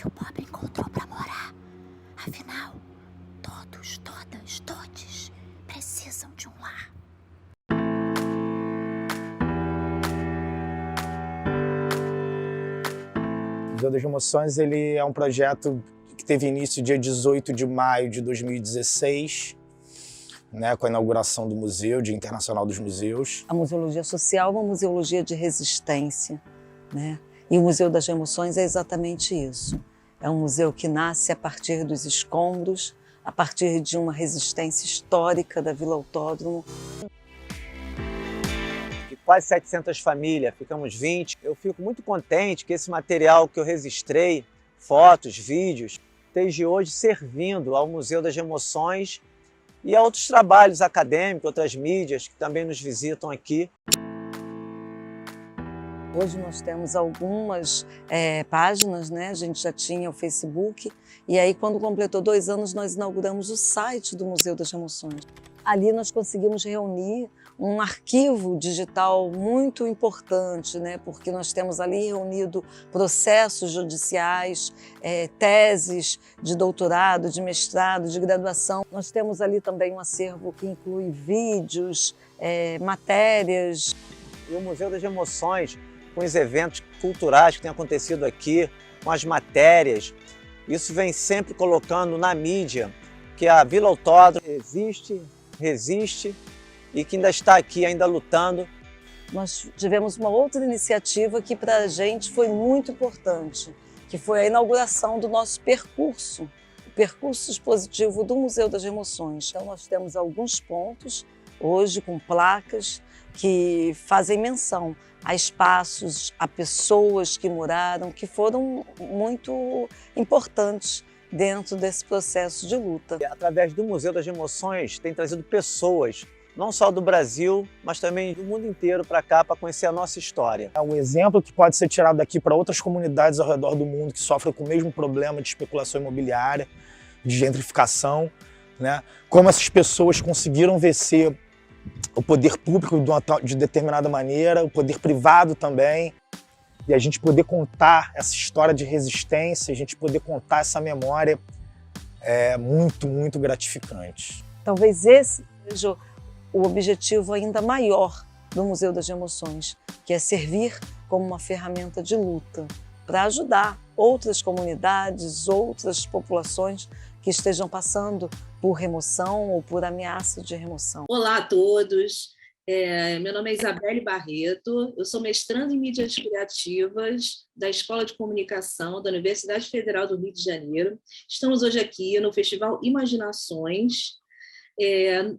que o Bob encontrou pra morar. Afinal, todos, todas, todes precisam de um lar. O Museu das Emoções ele é um projeto que teve início dia 18 de maio de 2016, né, com a inauguração do museu, Dia Internacional dos Museus. A museologia social é uma museologia de resistência, né? E o Museu das Emoções é exatamente isso. É um museu que nasce a partir dos escombros, a partir de uma resistência histórica da Vila Autódromo. De quase 700 famílias, ficamos 20. Eu fico muito contente que esse material que eu registrei, fotos, vídeos, esteja hoje servindo ao Museu das Emoções e a outros trabalhos acadêmicos, outras mídias que também nos visitam aqui. Hoje nós temos algumas páginas, né? A gente já tinha o Facebook, e aí quando completou 2 anos nós inauguramos o site do Museu das Emoções. Ali nós conseguimos reunir um arquivo digital muito importante, né? Porque nós temos ali reunido processos judiciais, teses de doutorado, de mestrado, de graduação. Nós temos ali também um acervo que inclui vídeos, matérias. E o Museu das Emoções, com os eventos culturais que têm acontecido aqui, com as matérias, isso vem sempre colocando na mídia que a Vila Autódromo existe, resiste e que ainda está aqui, ainda lutando. Nós tivemos uma outra iniciativa que para a gente foi muito importante, que foi a inauguração do nosso percurso, o percurso expositivo do Museu das Emoções. Então nós temos alguns pontos hoje com placas que fazem menção a espaços, a pessoas que moraram, que foram muito importantes dentro desse processo de luta. Através do Museu das Emoções, tem trazido pessoas, não só do Brasil, mas também do mundo inteiro para cá, para conhecer a nossa história. É um exemplo que pode ser tirado daqui para outras comunidades ao redor do mundo que sofrem com o mesmo problema de especulação imobiliária, de gentrificação, né? Como essas pessoas conseguiram vencer o poder público de determinada maneira, o poder privado também, e a gente poder contar essa história de resistência, a gente poder contar essa memória é muito, muito gratificante. Talvez esse seja o objetivo ainda maior do Museu das Emoções, que é servir como uma ferramenta de luta para ajudar outras comunidades, outras populações que estejam passando por remoção ou por ameaça de remoção. Olá a todos, meu nome é Isabelle Barreto, eu sou mestranda em mídias criativas da Escola de Comunicação da Universidade Federal do Rio de Janeiro. Estamos hoje aqui no Festival Imaginações.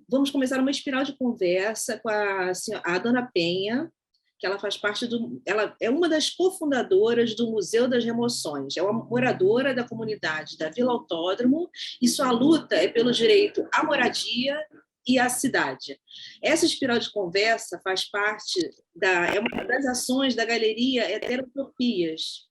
Vamos começar uma espiral de conversa com a Dona Penha, que ela faz parte ela é uma das cofundadoras do Museu das Emoções, é uma moradora da comunidade da Vila Autódromo e sua luta é pelo direito à moradia e à cidade. Essa espiral de conversa faz parte é uma das ações da Galeria Heterotopias,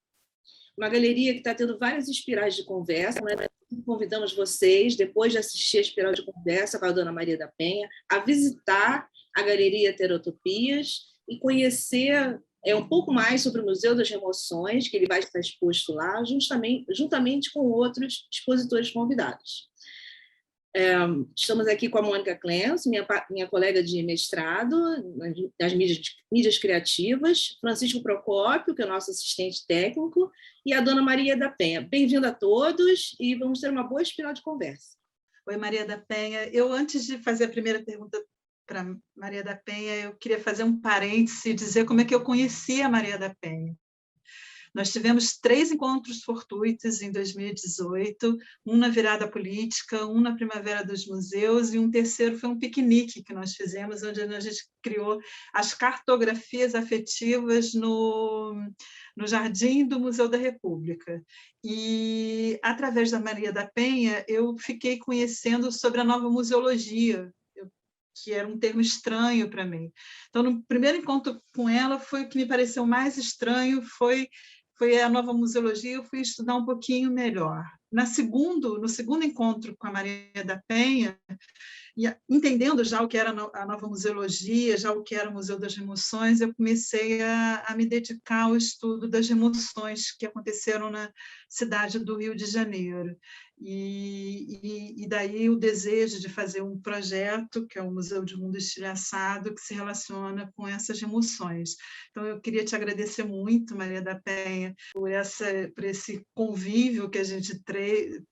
uma galeria que está tendo várias espirais de conversa, né? Convidamos vocês, depois de assistir a espiral de conversa com a Dona Maria da Penha, a visitar a Galeria Heterotopias e conhecer um pouco mais sobre o Museu das Emoções, que ele vai estar exposto lá, juntamente com outros expositores convidados. Estamos aqui com a Mônica Clens, minha colega de mestrado nas mídias criativas, Francisco Procópio, que é o nosso assistente técnico, e a Dona Maria da Penha. Bem-vindo a todos e vamos ter uma boa espiral de conversa. Oi, Maria da Penha. Eu, antes de fazer a primeira pergunta para Maria da Penha, eu queria fazer um parêntese e dizer como é que eu conheci a Maria da Penha. Nós tivemos 3 encontros fortuitos em 2018, um na virada política, um na Primavera dos Museus e um terceiro foi um piquenique que nós fizemos, onde a gente criou as cartografias afetivas no Jardim do Museu da República. E, através da Maria da Penha, eu fiquei conhecendo sobre a nova museologia, que era um termo estranho para mim. Então, no primeiro encontro com ela, foi o que me pareceu mais estranho, foi a nova museologia, eu fui estudar um pouquinho melhor. No segundo encontro com a Maria da Penha, E entendendo já o que era a nova museologia, já o que era o Museu das Emoções, eu comecei a me dedicar ao estudo das emoções que aconteceram na cidade do Rio de Janeiro. E daí o desejo de fazer um projeto, que é o Museu de Mundo Estilhaçado, que se relaciona com essas emoções. Então, eu queria te agradecer muito, Maria da Penha, por esse convívio que a gente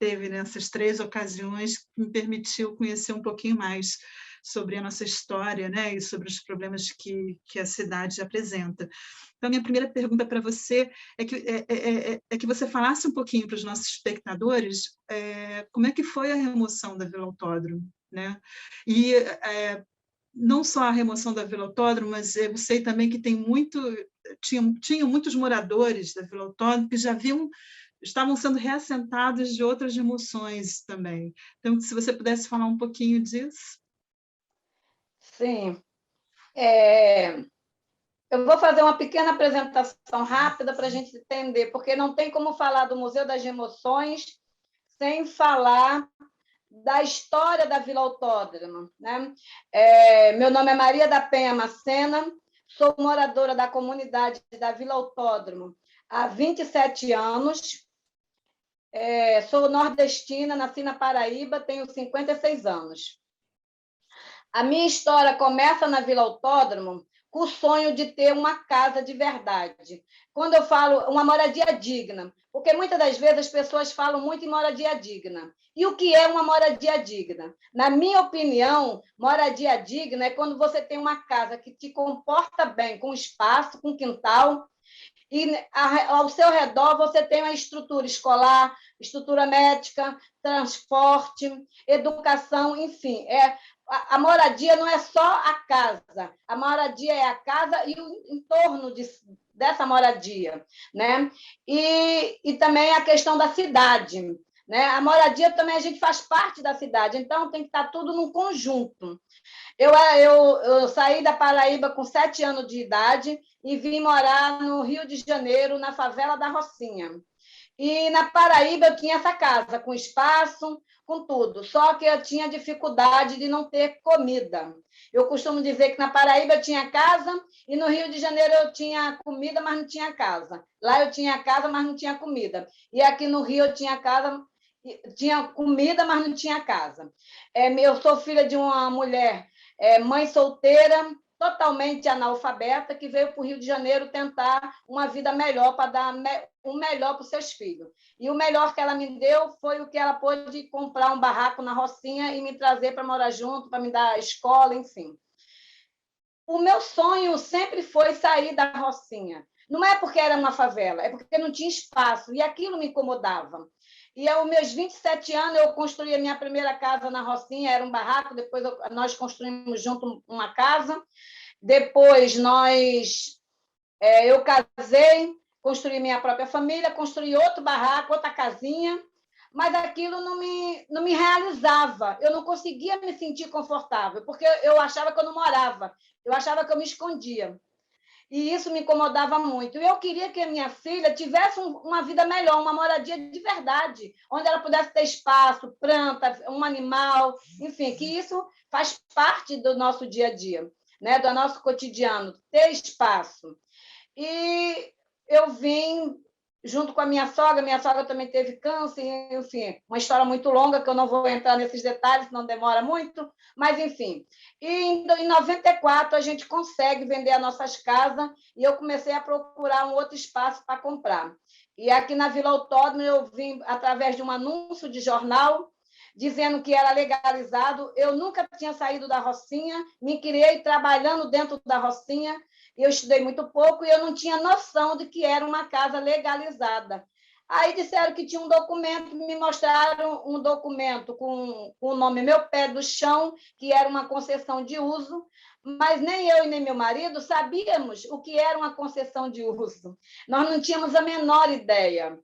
teve nessas 3 ocasiões, que me permitiu conhecer um pouquinho mais sobre a nossa história, né, e sobre os problemas que a cidade apresenta. Então, a minha primeira pergunta para você é que você falasse um pouquinho para os nossos espectadores como é que foi a remoção da Vila Autódromo, né? E não só a remoção da Vila Autódromo, mas eu sei também que tinham muitos moradores da Vila Autódromo que estavam sendo reassentados de outras emoções também. Então, se você pudesse falar um pouquinho disso. Sim. Eu vou fazer uma pequena apresentação rápida para a gente entender, porque não tem como falar do Museu das Emoções sem falar da história da Vila Autódromo, né? Meu nome é Maria da Penha Macena, sou moradora da comunidade da Vila Autódromo há 27 anos, sou nordestina, nasci na Paraíba, tenho 56 anos. A minha história começa na Vila Autódromo com o sonho de ter uma casa de verdade. Quando eu falo uma moradia digna, porque muitas das vezes as pessoas falam muito em moradia digna. E o que é uma moradia digna? Na minha opinião, moradia digna é quando você tem uma casa que te comporta bem, com espaço, com quintal, e ao seu redor você tem uma estrutura escolar, estrutura médica, transporte, educação, enfim. A moradia não é só a casa, a moradia é a casa e o entorno dessa moradia, né? E também a questão da cidade, né? A moradia também a gente faz parte da cidade, então tem que estar tudo num conjunto. Eu saí da Paraíba com 7 anos de idade e vim morar no Rio de Janeiro, na favela da Rocinha. E na Paraíba eu tinha essa casa, com espaço, com tudo, só que eu tinha dificuldade de não ter comida. Eu costumo dizer que na Paraíba eu tinha casa e no Rio de Janeiro eu tinha comida, mas não tinha casa. Lá eu tinha casa, mas não tinha comida. E aqui no Rio eu tinha casa, tinha comida, mas não tinha casa. Eu sou filha de uma mulher, mãe solteira, totalmente analfabeta, que veio para o Rio de Janeiro tentar uma vida melhor, para dar o melhor para os seus filhos. E o melhor que ela me deu foi o que ela pôde comprar um barraco na Rocinha e me trazer para morar junto, para me dar escola, enfim. O meu sonho sempre foi sair da Rocinha. Não é porque era uma favela, é porque não tinha espaço, e aquilo me incomodava. E aos meus 27 anos, eu construí a minha primeira casa na Rocinha, era um barraco, depois nós construímos junto uma casa, depois eu casei, construí minha própria família, construí outro barraco, outra casinha, mas aquilo não me realizava, eu não conseguia me sentir confortável, porque eu achava que eu não morava, eu achava que eu me escondia. E isso me incomodava muito. Eu queria que a minha filha tivesse uma vida melhor, uma moradia de verdade, onde ela pudesse ter espaço, planta, um animal, enfim, que isso faz parte do nosso dia a dia, né? Do nosso cotidiano, ter espaço. E eu vim junto com a minha sogra também teve câncer, enfim, uma história muito longa que eu não vou entrar nesses detalhes, não demora muito, mas enfim. E em 94 a gente consegue vender as nossas casas e eu comecei a procurar um outro espaço para comprar. E aqui na Vila Autódromo eu vim através de um anúncio de jornal dizendo que era legalizado. Eu nunca tinha saído da Rocinha, me criei trabalhando dentro da Rocinha. Eu estudei muito pouco e eu não tinha noção de que era uma casa legalizada. Aí disseram que tinha um documento, me mostraram um documento com o nome Meu Pé do Chão, que era uma concessão de uso, mas nem eu e nem meu marido sabíamos o que era uma concessão de uso. Nós não tínhamos a menor ideia.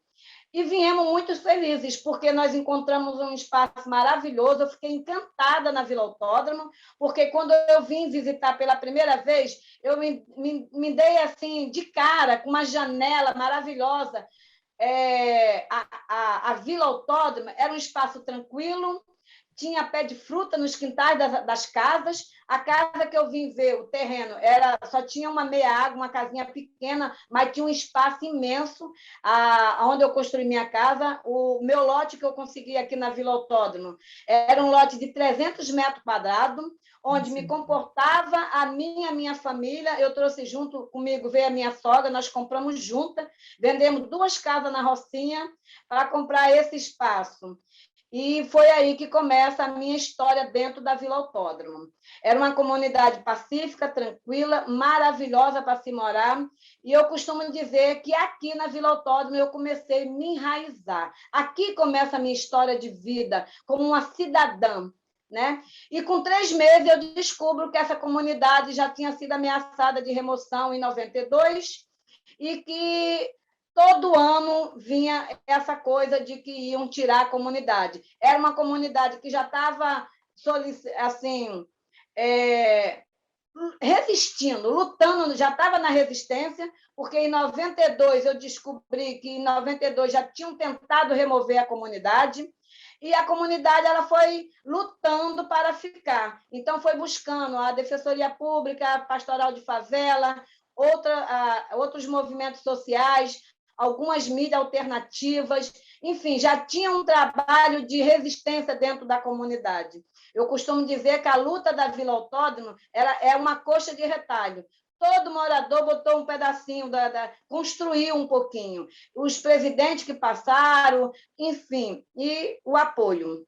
E viemos muito felizes, porque nós encontramos um espaço maravilhoso. Eu fiquei encantada na Vila Autódromo, porque quando eu vim visitar pela primeira vez, eu me dei assim de cara com uma janela maravilhosa. A Vila Autódromo era um espaço tranquilo, tinha pé de fruta nos quintais das casas. A casa que eu vim ver, o terreno, só tinha uma meia água, uma casinha pequena, mas tinha um espaço imenso onde eu construí minha casa. O meu lote que eu consegui aqui na Vila Autódromo era um lote de 300 metros quadrados, onde me comportava a minha família. Eu trouxe junto comigo, veio a minha sogra, nós compramos juntas, vendemos 2 casas na Rocinha para comprar esse espaço. E foi aí que começa a minha história dentro da Vila Autódromo. Era uma comunidade pacífica, tranquila, maravilhosa para se morar. E eu costumo dizer que aqui na Vila Autódromo eu comecei a me enraizar. Aqui começa a minha história de vida como uma cidadã, né? E com 3 meses eu descubro que essa comunidade já tinha sido ameaçada de remoção em 92 e que todo ano vinha essa coisa de que iam tirar a comunidade. Era uma comunidade que já estava assim, resistindo, lutando, já estava na resistência, porque em 92 eu descobri que em 92 já tinham tentado remover a comunidade, e a comunidade ela foi lutando para ficar. Então, foi buscando a Defensoria Pública, a Pastoral de Favela, outros movimentos sociais, algumas mídias alternativas, enfim, já tinha um trabalho de resistência dentro da comunidade. Eu costumo dizer que a luta da Vila Autódromo é uma coxa de retalho. Todo morador botou um pedacinho, construiu um pouquinho. Os presidentes que passaram, enfim, e o apoio.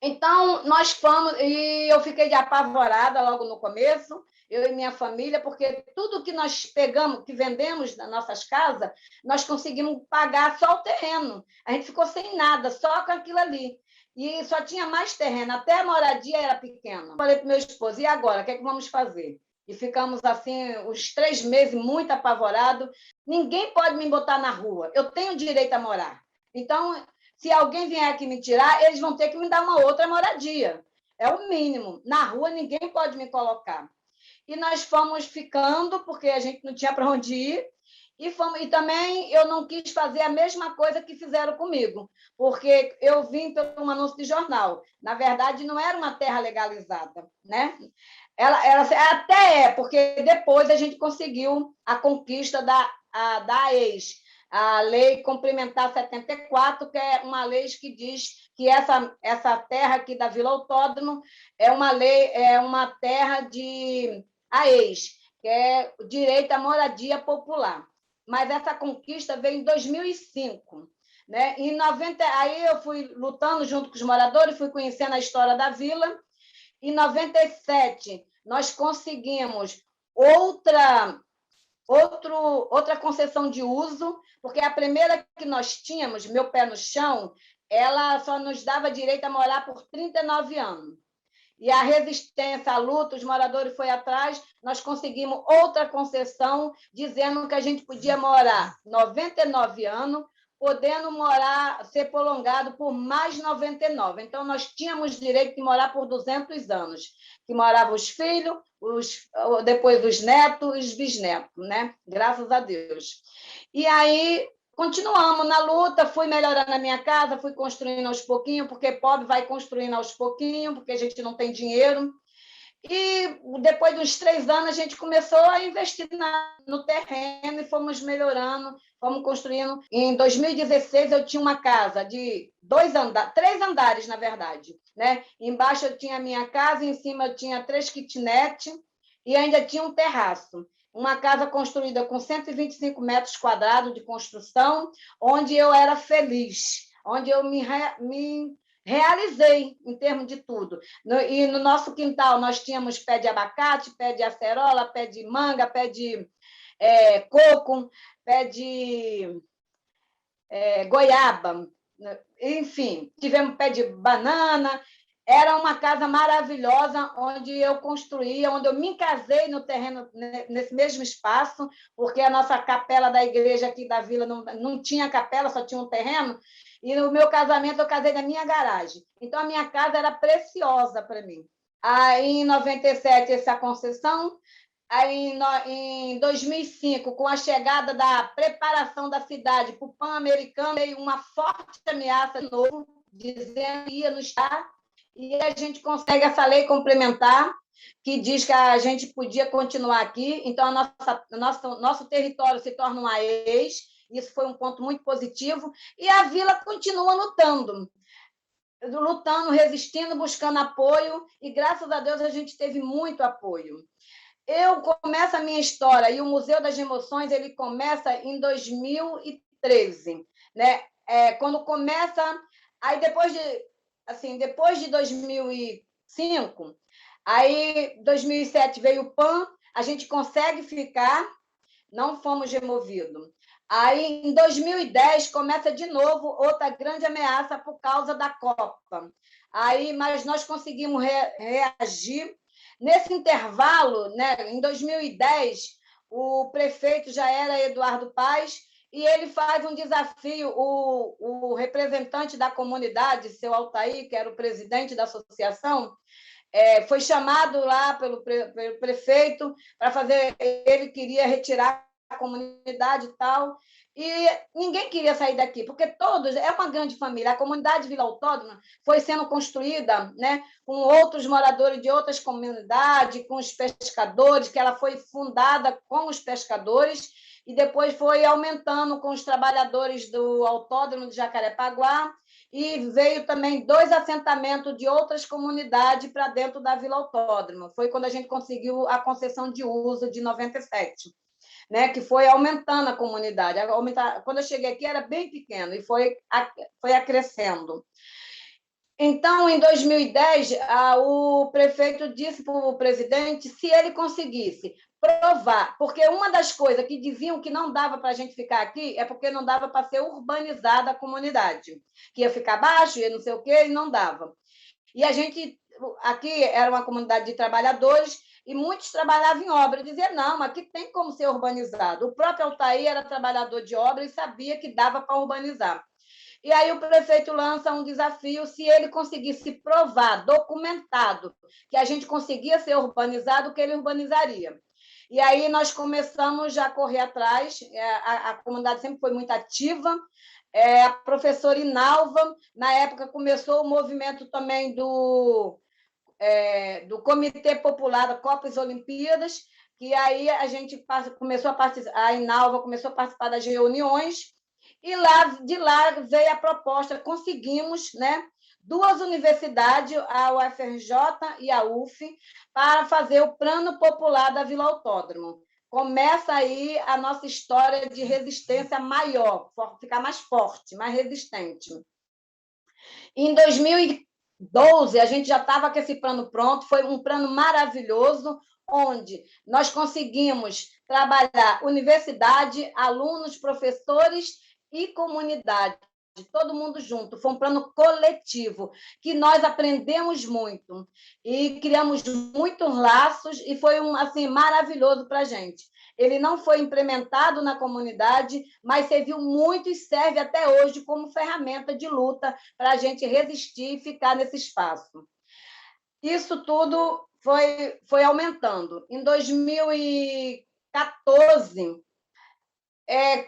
Então, nós fomos, e eu fiquei apavorada logo no começo, eu e minha família, porque tudo que nós pegamos, que vendemos nas nossas casas, nós conseguimos pagar só o terreno. A gente ficou sem nada, só com aquilo ali. E só tinha mais terreno, até a moradia era pequena. Falei para o meu esposo, e agora, o que é que vamos fazer? E ficamos assim, uns 3 meses muito apavorados. Ninguém pode me botar na rua, eu tenho direito a morar. Então, se alguém vier aqui me tirar, eles vão ter que me dar uma outra moradia. É o mínimo. Na rua, ninguém pode me colocar. E nós fomos ficando, porque a gente não tinha para onde ir, e também eu não quis fazer a mesma coisa que fizeram comigo, porque eu vim por um anúncio de jornal. Na verdade, não era uma terra legalizada, né? Ela até porque depois a gente conseguiu a conquista da AES, a Lei Complementar 74, que é uma lei que diz que essa terra aqui da Vila Autódromo é uma terra de AES, que é o direito à moradia popular. Mas essa conquista veio em 2005. Né? Em 90, aí eu fui lutando junto com os moradores, fui conhecendo a história da vila. Em 97, nós conseguimos outra concessão de uso, porque a primeira que nós tínhamos, Meu Pé no Chão, ela só nos dava direito a morar por 39 anos. E a resistência, a luta, os moradores foram atrás, nós conseguimos outra concessão, dizendo que a gente podia morar 99 anos, podendo ser prolongado por mais 99. Então, nós tínhamos direito de morar por 200 anos, que moravam os filhos, depois os netos e os bisnetos, né? Graças a Deus. E aí, continuamos na luta, fui melhorando a minha casa, fui construindo aos pouquinhos, porque pobre vai construindo aos pouquinhos, porque a gente não tem dinheiro. E depois de uns 3 anos, a gente começou a investir no terreno e fomos melhorando, fomos construindo. Em 2016, eu tinha uma casa de 3 andares, na verdade. Né? Embaixo eu tinha a minha casa, em cima eu tinha 3 kitnet e ainda tinha um terraço. Uma casa construída com 125 metros quadrados de construção, onde eu era feliz, onde eu me realizei em termos de tudo. E no nosso quintal nós tínhamos pé de abacate, pé de acerola, pé de manga, pé de coco, pé de goiaba, enfim, tivemos pé de banana. Era uma casa maravilhosa, onde eu construía, onde eu me casei no terreno, nesse mesmo espaço, porque a nossa capela da igreja aqui da vila não tinha capela, só tinha um terreno, e no meu casamento eu casei na minha garagem. Então, a minha casa era preciosa para mim. Aí, em 97, essa concessão. Aí, em 2005, com a chegada da preparação da cidade para o Pan-Americano, veio uma forte ameaça de novo, dizendo que ia nos dar. e a gente consegue essa lei complementar que diz que a gente podia continuar aqui, então nosso território se torna uma ex, isso foi um ponto muito positivo, e a vila continua lutando, resistindo, buscando apoio, e graças a Deus a gente teve muito apoio. Eu começo a minha história, e o Museu das Emoções ele começa em 2013, né? Quando começa, aí depois de 2005, aí 2007 veio o PAN, a gente consegue ficar, não fomos removidos. Aí, em 2010, começa de novo outra grande ameaça por causa da Copa. Aí, mas nós conseguimos reagir. Nesse intervalo, né, em 2010, o prefeito já era Eduardo Paes, e ele faz um desafio, o representante da comunidade, seu Altair, que era o presidente da associação, foi chamado lá pelo prefeito para fazer, ele queria retirar a comunidade e tal, e ninguém queria sair daqui, porque todos, é uma grande família, a comunidade Vila Autódromo foi sendo construída, né, com outros moradores de outras comunidades, com os pescadores, que ela foi fundada com os pescadores, e depois foi aumentando com os trabalhadores do Autódromo de Jacarepaguá, e veio também 2 assentamentos de outras comunidades para dentro da Vila Autódromo. Foi quando a gente conseguiu a concessão de uso de 97, né, que foi aumentando a comunidade. Quando eu cheguei aqui era bem pequeno e foi acrescendo. Então, em 2010, o prefeito disse para o presidente se ele conseguisse provar, porque uma das coisas que diziam que não dava para a gente ficar aqui é porque não dava para ser urbanizada a comunidade, que ia ficar baixo, ia não sei o quê, e não dava. E a gente, aqui era uma comunidade de trabalhadores, e muitos trabalhavam em obra, e diziam, não, aqui tem como ser urbanizado. O próprio Altair era trabalhador de obra e sabia que dava para urbanizar. E aí o prefeito lança um desafio, se ele conseguisse provar, documentado, que a gente conseguia ser urbanizado, que ele urbanizaria. E aí nós começamos já a correr atrás, a comunidade sempre foi muito ativa, a professora Inalva, na época, começou o movimento também do Comitê Popular da Copas e Olimpíadas, que aí a gente começou a participar, a Inalva começou a participar das reuniões, e de lá veio a proposta, conseguimos, né, 2 universidades, a UFRJ e a UF, para fazer o Plano Popular da Vila Autódromo. Começa aí a nossa história de resistência maior, ficar mais forte, mais resistente. Em 2012, a gente já estava com esse plano pronto, foi um plano maravilhoso, onde nós conseguimos trabalhar universidade, alunos, professores e comunidade, todo mundo junto. Foi um plano coletivo, que nós aprendemos muito e criamos muitos laços, e foi assim, maravilhoso para a gente. Ele não foi implementado na comunidade, mas serviu muito e serve até hoje como ferramenta de luta para a gente resistir e ficar nesse espaço. Isso tudo foi aumentando. Em 2014, em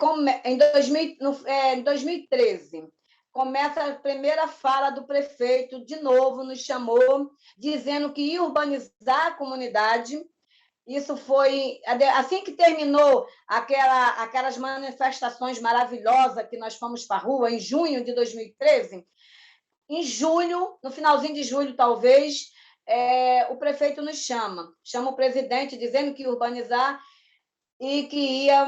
2013, começa a primeira fala do prefeito, de novo nos chamou, dizendo que ia urbanizar a comunidade. Isso foi assim que terminou aquelas manifestações maravilhosas que nós fomos para a rua, em junho de 2013. Em julho, no finalzinho de julho, talvez, o prefeito nos chama o presidente, dizendo que ia urbanizar e que ia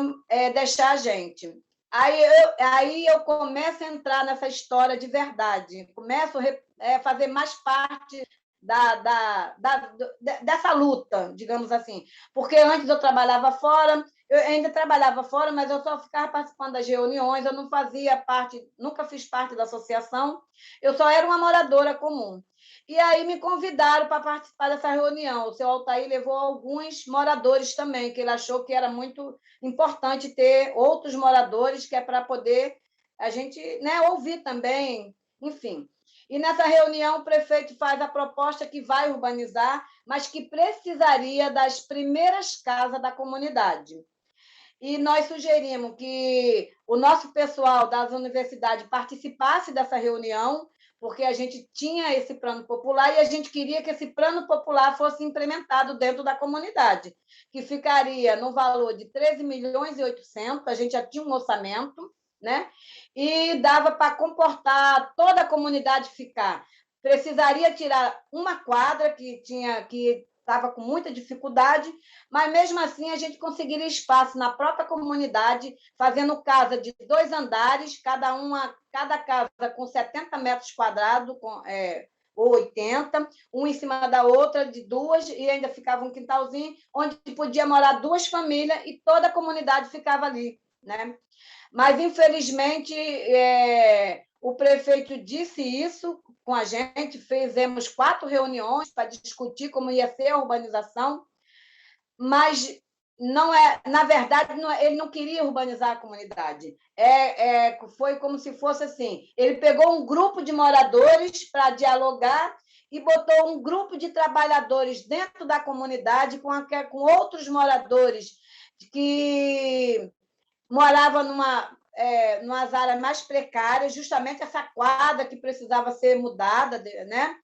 deixar a gente. Aí eu começo a entrar nessa história de verdade, começo a fazer mais parte dessa luta, digamos assim. Porque antes eu trabalhava fora, eu ainda trabalhava fora, mas eu só ficava participando das reuniões, eu não fazia parte, nunca fiz parte da associação, eu só era uma moradora comum. E aí me convidaram para participar dessa reunião. O seu Altair levou alguns moradores também, que ele achou que era muito importante ter outros moradores, que é para poder a gente, né, ouvir também, enfim. E nessa reunião o prefeito faz a proposta que vai urbanizar, mas que precisaria das primeiras casas da comunidade. E nós sugerimos que o nosso pessoal das universidades participasse dessa reunião, porque a gente tinha esse plano popular e a gente queria que esse plano popular fosse implementado dentro da comunidade, que ficaria no valor de 13.800.000, a gente já tinha um orçamento, né? E dava para comportar toda a comunidade ficar. Precisaria tirar uma quadra que estava com muita dificuldade, mas mesmo assim a gente conseguiria espaço na própria comunidade, fazendo casa de 2 andares, cada casa com 70 metros quadrados, ou 80, um em cima da outra, de 2, e ainda ficava um quintalzinho, onde podia morar 2 famílias e toda a comunidade ficava ali, né? Mas, infelizmente, o prefeito disse isso com a gente, fizemos 4 reuniões para discutir como ia ser a urbanização, mas na verdade, ele não queria urbanizar a comunidade. Foi como se fosse assim, ele pegou um grupo de moradores para dialogar e botou um grupo de trabalhadores dentro da comunidade com outros moradores que morava numas áreas mais precárias, justamente essa quadra que precisava ser mudada, né?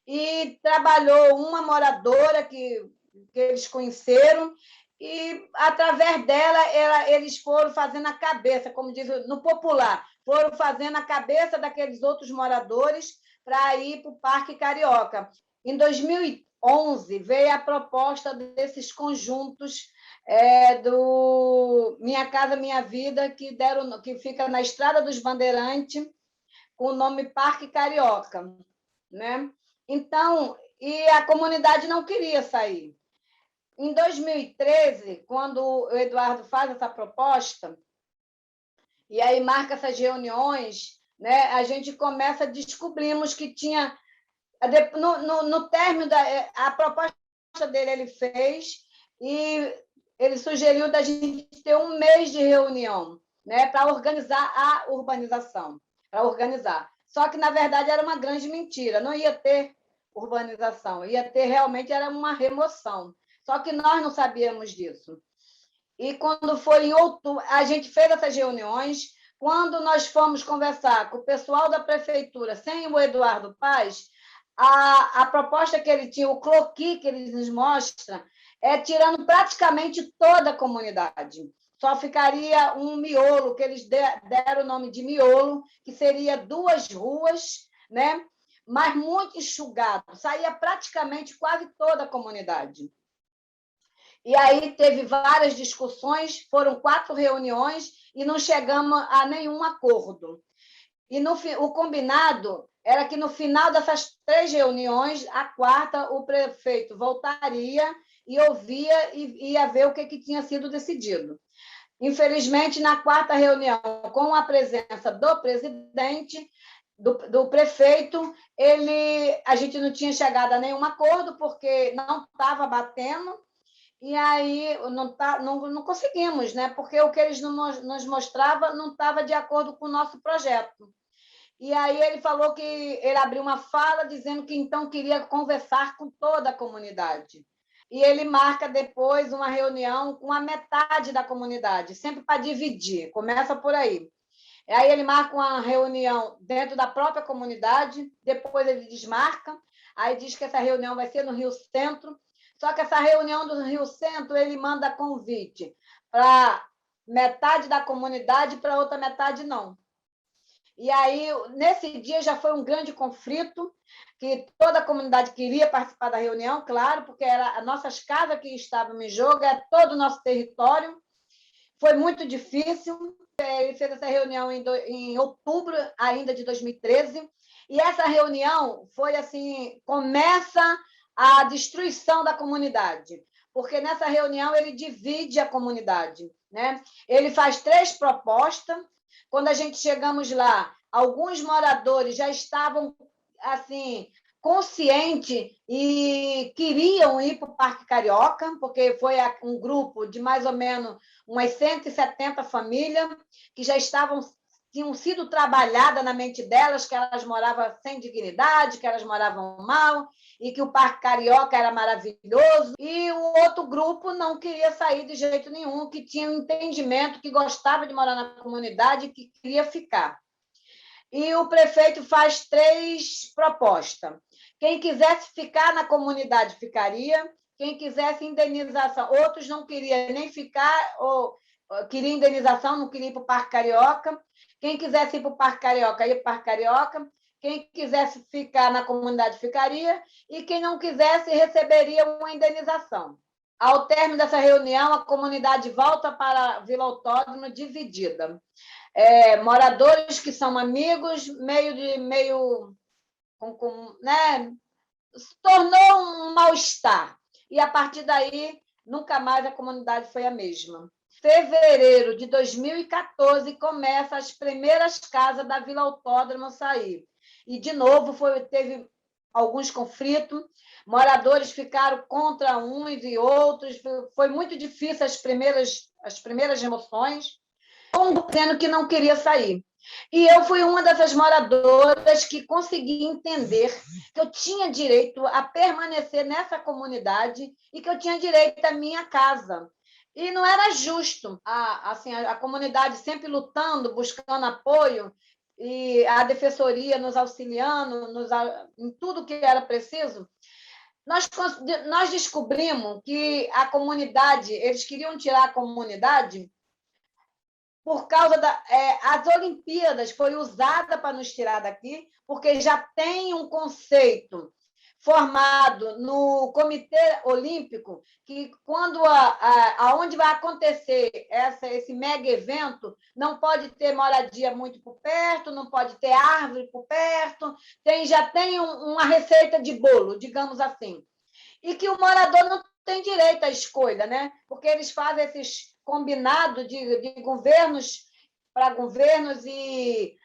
E trabalhou uma moradora que eles conheceram, e, através dela, eles foram fazendo a cabeça, como diz no popular, foram fazendo a cabeça daqueles outros moradores para ir para o Parque Carioca. Em 2011, veio a proposta desses conjuntos do Minha Casa Minha Vida, que fica na Estrada dos Bandeirantes, com o nome Parque Carioca, né? Então, e a comunidade não queria sair. Em 2013, quando o Eduardo faz essa proposta, e aí marca essas reuniões, né, a gente descobrimos que tinha, no término a proposta dele, ele fez, e ele sugeriu da gente ter 1 mês de reunião, né, para organizar a urbanização, para organizar. Só que, na verdade, era uma grande mentira, não ia ter urbanização, ia ter realmente era uma remoção. Só que nós não sabíamos disso. E quando foi em outubro, a gente fez essas reuniões. Quando nós fomos conversar com o pessoal da prefeitura, sem o Eduardo Paz, a proposta que ele tinha, o croquis que ele nos mostra, tirando praticamente toda a comunidade. Só ficaria um miolo, que eles deram o nome de miolo, que seria 2 ruas, né? Mas muito enxugado, saía praticamente quase toda a comunidade. E aí teve várias discussões, foram 4 reuniões e não chegamos a nenhum acordo. E o combinado era que, no final dessas 3 reuniões, a 4ª, o prefeito voltaria e ouvia e ia ver o que tinha sido decidido. Infelizmente, na 4ª reunião, com a presença do presidente, do prefeito, a gente não tinha chegado a nenhum acordo, porque não estava batendo, e aí não conseguimos, né? Porque o que eles nos mostravam não estava de acordo com o nosso projeto. E aí ele falou que ele abriu uma fala dizendo que então queria conversar com toda a comunidade. E ele marca depois uma reunião com a metade da comunidade, sempre para dividir, começa por aí. Aí ele marca uma reunião dentro da própria comunidade, depois ele desmarca, aí diz que essa reunião vai ser no Rio Centro, só que essa reunião do Rio Centro ele manda convite para metade da comunidade e para outra metade não. E aí, nesse dia, já foi um grande conflito, que toda a comunidade queria participar da reunião, claro, porque era as nossas casas que estavam em jogo, é todo o nosso território. Foi muito difícil. Ele fez essa reunião em outubro ainda de 2013, e essa reunião foi assim, começa a destruição da comunidade, porque nessa reunião ele divide a comunidade, né? Ele faz 3 propostas. Quando a gente chegamos lá, alguns moradores já estavam assim conscientes e queriam ir para o Parque Carioca, porque foi um grupo de mais ou menos umas 170 famílias que já tinham sido trabalhadas na mente delas, que elas moravam sem dignidade, que elas moravam mal, e que o Parque Carioca era maravilhoso. E o outro grupo não queria sair de jeito nenhum, que tinha um entendimento, que gostava de morar na comunidade e que queria ficar. e o prefeito faz 3 propostas. Quem quisesse ficar na comunidade ficaria, quem quisesse indenização, outros não queriam nem ficar, ou queria indenização, não queria ir para o Parque Carioca. Quem quisesse ir para o Parque Carioca, ia para o Parque Carioca. Quem quisesse ficar na comunidade ficaria, e quem não quisesse receberia uma indenização. Ao término dessa reunião, a comunidade volta para a Vila Autódromo dividida. Moradores que são amigos, né? Se tornou um mal-estar. E, a partir daí, nunca mais a comunidade foi a mesma. Fevereiro de 2014, começa as primeiras casas da Vila Autódromo a sair. E, de novo, teve alguns conflitos, moradores ficaram contra uns e outros, foi muito difícil as primeiras remoções, dizendo que não queria sair. E eu fui uma dessas moradoras que consegui entender que eu tinha direito a permanecer nessa comunidade e que eu tinha direito à minha casa. E não era justo. A comunidade sempre lutando, buscando apoio, e a defensoria nos auxiliando em tudo que era preciso. Nós descobrimos que a comunidade, eles queriam tirar a comunidade por causa as Olimpíadas foi usada para nos tirar daqui, porque já tem um conceito formado no Comitê Olímpico que quando aonde vai acontecer esse mega evento não pode ter moradia muito por perto, não pode ter árvore por perto, já tem uma receita de bolo, digamos assim, e que o morador não tem direito à escolha, né? Porque eles fazem esses combinados de governos para governos e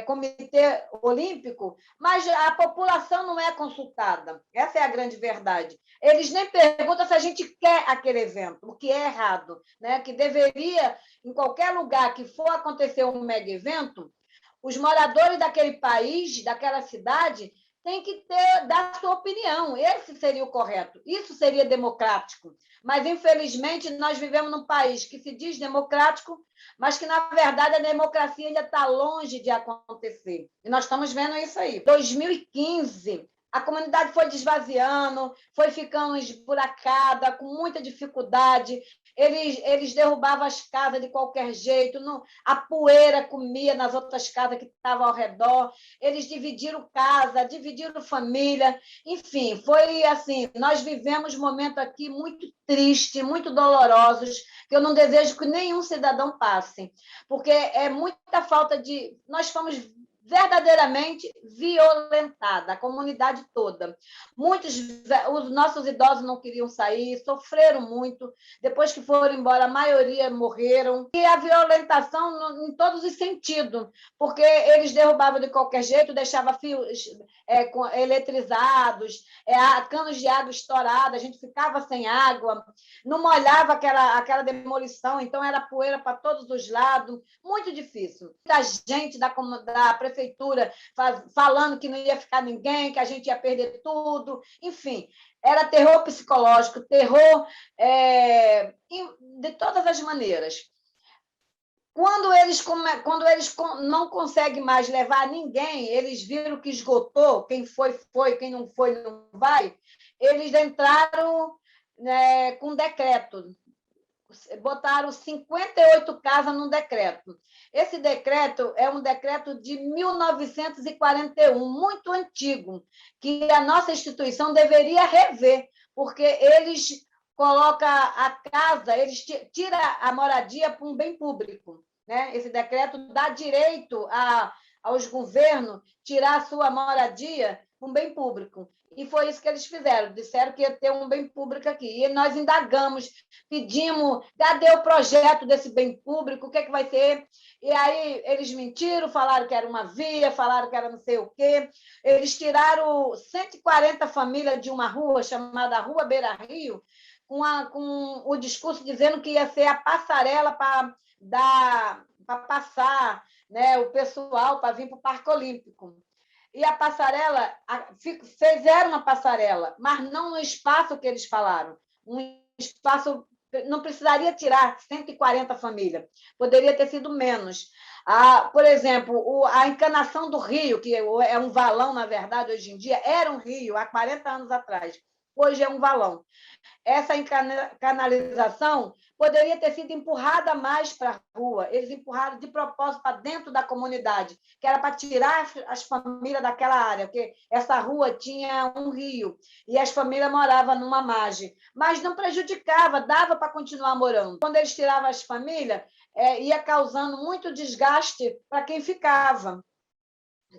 Comitê Olímpico, mas a população não é consultada. Essa é a grande verdade. Eles nem perguntam se a gente quer aquele evento, o que é errado, né? Que deveria, em qualquer lugar que for acontecer um mega evento, os moradores daquele país, daquela cidade, têm que dar sua opinião. Esse seria o correto. Isso seria democrático. Mas, infelizmente, nós vivemos num país que se diz democrático, mas que, na verdade, a democracia ainda está longe de acontecer. E nós estamos vendo isso aí. Em 2015, a comunidade foi desvaziando, foi ficando esburacada, com muita dificuldade. Eles derrubavam as casas de qualquer jeito, a poeira comia nas outras casas que estavam ao redor. Eles dividiram casa, dividiram família. Enfim, foi assim, nós vivemos momentos aqui muito tristes, muito dolorosos, que eu não desejo que nenhum cidadão passe, porque é muita falta de... Nós fomos verdadeiramente violentada, a comunidade toda. Os nossos idosos não queriam sair, sofreram muito, depois que foram embora, a maioria morreram. E a violentação em todos os sentidos, porque eles derrubavam de qualquer jeito, deixavam fios eletrizados, canos de água estourados, a gente ficava sem água, não molhava aquela demolição, então era poeira para todos os lados, muito difícil. Muita gente da prefeitura falando que não ia ficar ninguém, que a gente ia perder tudo, enfim, era terror psicológico, terror de todas as maneiras. Quando eles não conseguem mais levar ninguém, eles viram que esgotou, quem foi, quem não foi, não vai, eles entraram com um decreto, botaram 58 casas num decreto. Esse decreto é um decreto de 1941, muito antigo, que a nossa instituição deveria rever, porque eles colocam a casa, eles tiram a moradia para um bem público, né? Esse decreto dá direito aos governos tirar a sua moradia para um bem público. E foi isso que eles fizeram, disseram que ia ter um bem público aqui. E nós indagamos, pedimos, cadê o projeto desse bem público, o que é que vai ser? E aí eles mentiram, falaram que era uma via, falaram que era não sei o quê. Eles tiraram 140 famílias de uma rua chamada Rua Beira Rio, com o discurso dizendo que ia ser a passarela para passar, né, o pessoal para vir para o Parque Olímpico. E a passarela, fizeram uma passarela, mas não no espaço que eles falaram. Um espaço, não precisaria tirar 140 famílias, poderia ter sido menos. Por exemplo, a encanação do rio, que é um valão, na verdade, hoje em dia, era um rio há 40 anos atrás. Hoje é um valão. Essa canalização poderia ter sido empurrada mais para a rua. Eles empurraram de propósito para dentro da comunidade, que era para tirar as famílias daquela área, porque essa rua tinha um rio e as famílias moravam numa margem. Mas não prejudicava, dava para continuar morando. Quando eles tiravam as famílias, ia causando muito desgaste para quem ficava.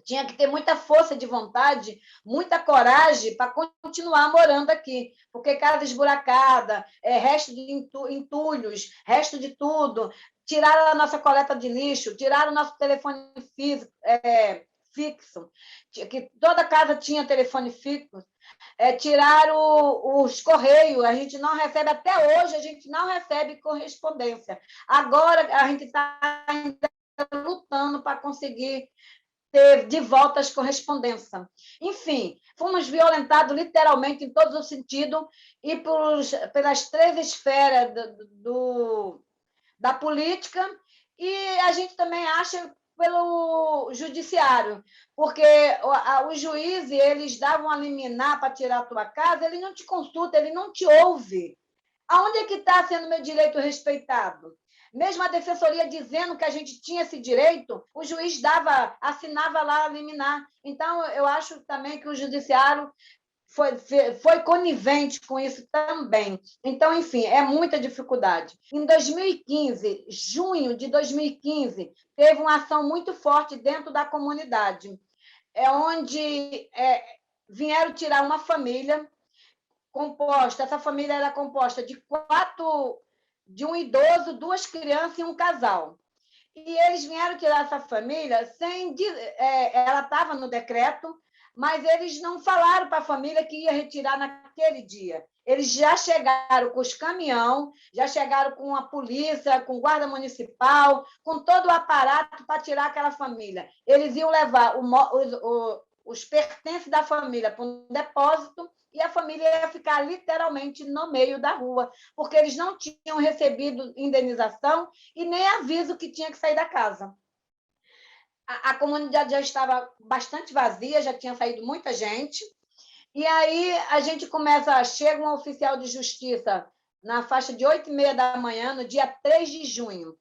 Tinha que ter muita força de vontade, muita coragem para continuar morando aqui, porque casa esburacada, resto de entulhos, resto de tudo, tiraram a nossa coleta de lixo, tiraram o nosso telefone fixo, que toda casa tinha telefone fixo, tiraram os correios, a gente não recebe, até hoje, a gente não recebe correspondência. Agora, a gente está ainda lutando para conseguir ter de volta as correspondências. Enfim, fomos violentados literalmente em todos os sentidos e pelas 3 esferas da política, e a gente também acha pelo judiciário, porque os juízes, eles davam a liminar para tirar a tua casa, ele não te consulta, ele não te ouve. Aonde é que está sendo meu direito respeitado? Mesmo a defensoria dizendo que a gente tinha esse direito, o juiz assinava lá a liminar. Então, eu acho também que o judiciário foi conivente com isso também. Então, enfim, é muita dificuldade. Em 2015, junho de 2015, teve uma ação muito forte dentro da comunidade, onde vieram tirar uma família composta, essa família era composta de um idoso, 2 crianças e um casal. E eles vieram tirar essa família sem... ela estava no decreto, mas eles não falaram para a família que ia retirar naquele dia. Eles já chegaram com os caminhões, já chegaram com a polícia, com guarda municipal, com todo o aparato para tirar aquela família. Eles iam levar os pertences da família para um depósito e a família ia ficar literalmente no meio da rua, porque eles não tinham recebido indenização e nem aviso que tinha que sair da casa. A comunidade já estava bastante vazia, já tinha saído muita gente, e aí a gente chega um oficial de justiça na faixa de 8h30 da manhã, no dia 3 de junho,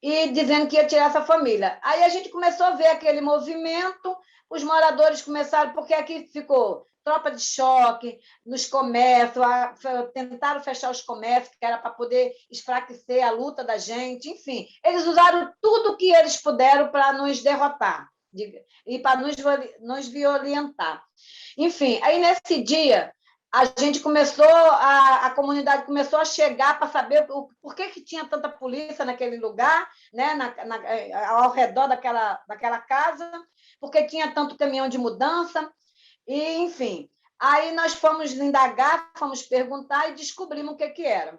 e dizendo que ia tirar essa família. Aí a gente começou a ver aquele movimento, os moradores começaram, porque aqui ficou tropa de choque nos comércios, tentaram fechar os comércios, que era para poder enfraquecer a luta da gente, enfim. Eles usaram tudo que eles puderam para nos derrotar e para nos violentar. Enfim, aí nesse dia, a gente a comunidade começou a chegar para saber por que tinha tanta polícia naquele lugar, né, ao redor daquela casa, porque tinha tanto caminhão de mudança, e, enfim. Aí nós fomos indagar, fomos perguntar e descobrimos o que era.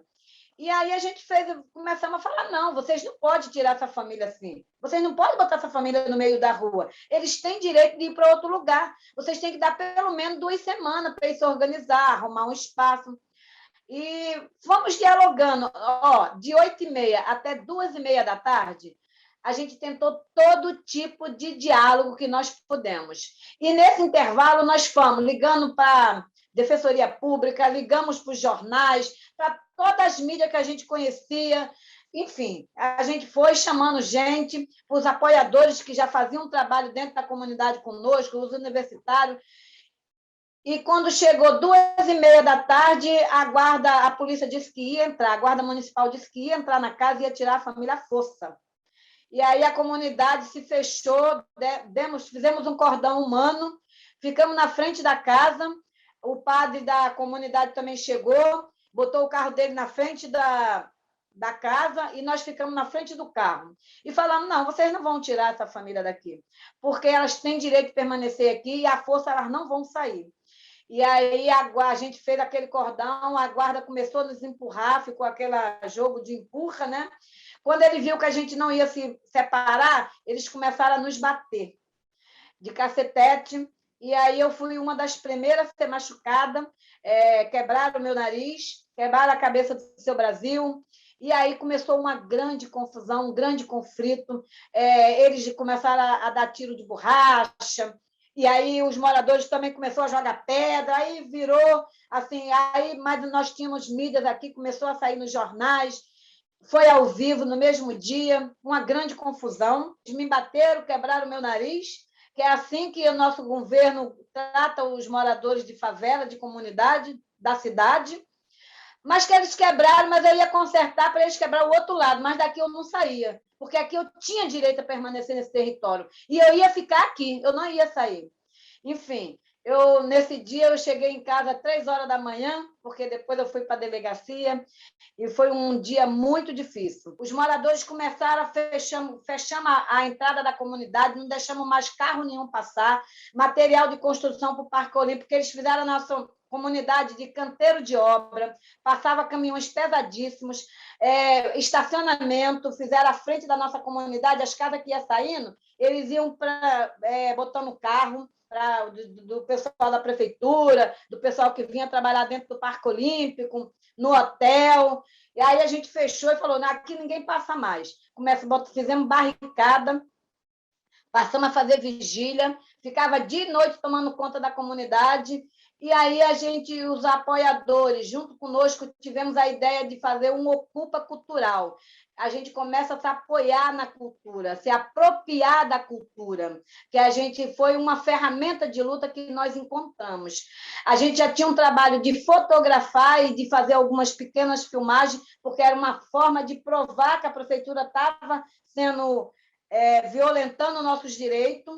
E aí a gente começamos a falar, não, vocês não podem tirar essa família assim. Vocês não podem botar essa família no meio da rua. Eles têm direito de ir para outro lugar. Vocês têm que dar pelo menos 2 semanas para eles se organizar, arrumar um espaço. E fomos dialogando. De 8h30 até 2h30 da tarde, a gente tentou todo tipo de diálogo que nós pudemos. E, nesse intervalo, nós fomos ligando para a Defensoria Pública, ligamos para os jornais, para todas as mídias que a gente conhecia. Enfim, a gente foi chamando gente, os apoiadores que já faziam um trabalho dentro da comunidade conosco, os universitários. E, quando chegou 2h30 da tarde, a polícia disse que ia entrar, a Guarda Municipal disse que ia entrar na casa e ia tirar a família à força. E aí a comunidade se fechou, fizemos um cordão humano, ficamos na frente da casa, o padre da comunidade também chegou, botou o carro dele na frente da casa e nós ficamos na frente do carro. E falamos, não, vocês não vão tirar essa família daqui, porque elas têm direito de permanecer aqui e à força elas não vão sair. E aí a gente fez aquele cordão, a guarda começou a nos empurrar, ficou aquele jogo de empurra, né? Quando ele viu que a gente não ia se separar, eles começaram a nos bater de cacetete. E aí eu fui uma das primeiras a ser machucada, quebraram o meu nariz, quebraram a cabeça do Seu Brasil. E aí começou uma grande confusão, um grande conflito. Eles começaram a dar tiro de borracha, e aí os moradores também começaram a jogar pedra, aí virou assim, mas nós tínhamos mídias aqui, começou a sair nos jornais, foi ao vivo no mesmo dia, uma grande confusão. Eles me bateram, quebraram meu nariz, que é assim que o nosso governo trata os moradores de favela, de comunidade, da cidade. Mas que eles quebraram, mas eu ia consertar para eles quebrar o outro lado, mas daqui eu não saía, porque aqui eu tinha direito a permanecer nesse território, e eu ia ficar aqui, eu não ia sair. Enfim, nesse dia eu cheguei em casa às 3 horas da manhã, porque depois eu fui para a delegacia, e foi um dia muito difícil. Os moradores começaram a fechar a entrada da comunidade, não deixamos mais carro nenhum passar, material de construção para o Parque Olímpico, porque eles fizeram a nossa comunidade de canteiro de obra, passava caminhões pesadíssimos, estacionamento, fizeram à frente da nossa comunidade, as casas que iam saindo, eles iam botando carro do pessoal da prefeitura, do pessoal que vinha trabalhar dentro do Parque Olímpico, no hotel. E aí a gente fechou e falou, aqui ninguém passa mais. Fizemos barricada, passamos a fazer vigília, ficava dia e noite tomando conta da comunidade. E aí os apoiadores, junto conosco, tivemos a ideia de fazer um Ocupa Cultural. A gente começa a se apoiar na cultura, se apropriar da cultura, que foi uma ferramenta de luta que nós encontramos. A gente já tinha um trabalho de fotografar e de fazer algumas pequenas filmagens, porque era uma forma de provar que a prefeitura estava violentando nossos direitos.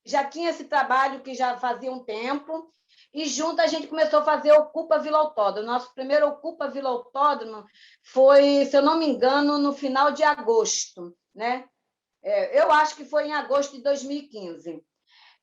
Já tinha esse trabalho que já fazia um tempo, e junto a gente começou a fazer Ocupa Vila Autódromo. Nosso primeiro Ocupa Vila Autódromo foi, se eu não me engano, no final de agosto, né? Eu acho que foi em agosto de 2015.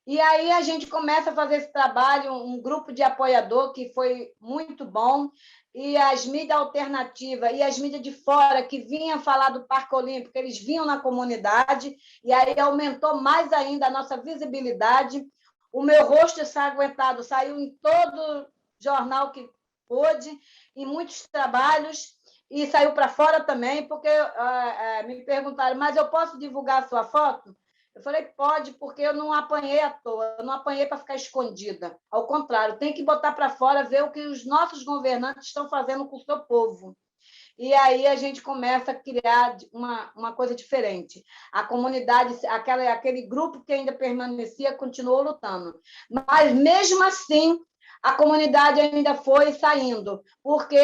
E aí a gente começa a fazer esse trabalho, um grupo de apoiador que foi muito bom, e as mídias alternativas e as mídias de fora que vinham falar do Parque Olímpico, eles vinham na comunidade, e aí aumentou mais ainda a nossa visibilidade. O meu rosto ensanguentado saiu em todo jornal que pôde, em muitos trabalhos, e saiu para fora também, porque me perguntaram, mas eu posso divulgar a sua foto? Eu falei, pode, porque eu não apanhei à toa, eu não apanhei para ficar escondida. Ao contrário, tem que botar para fora, ver o que os nossos governantes estão fazendo com o seu povo. E aí a gente começa a criar uma coisa diferente. A comunidade, aquele grupo que ainda permanecia, continuou lutando. Mas, mesmo assim, a comunidade ainda foi saindo, porque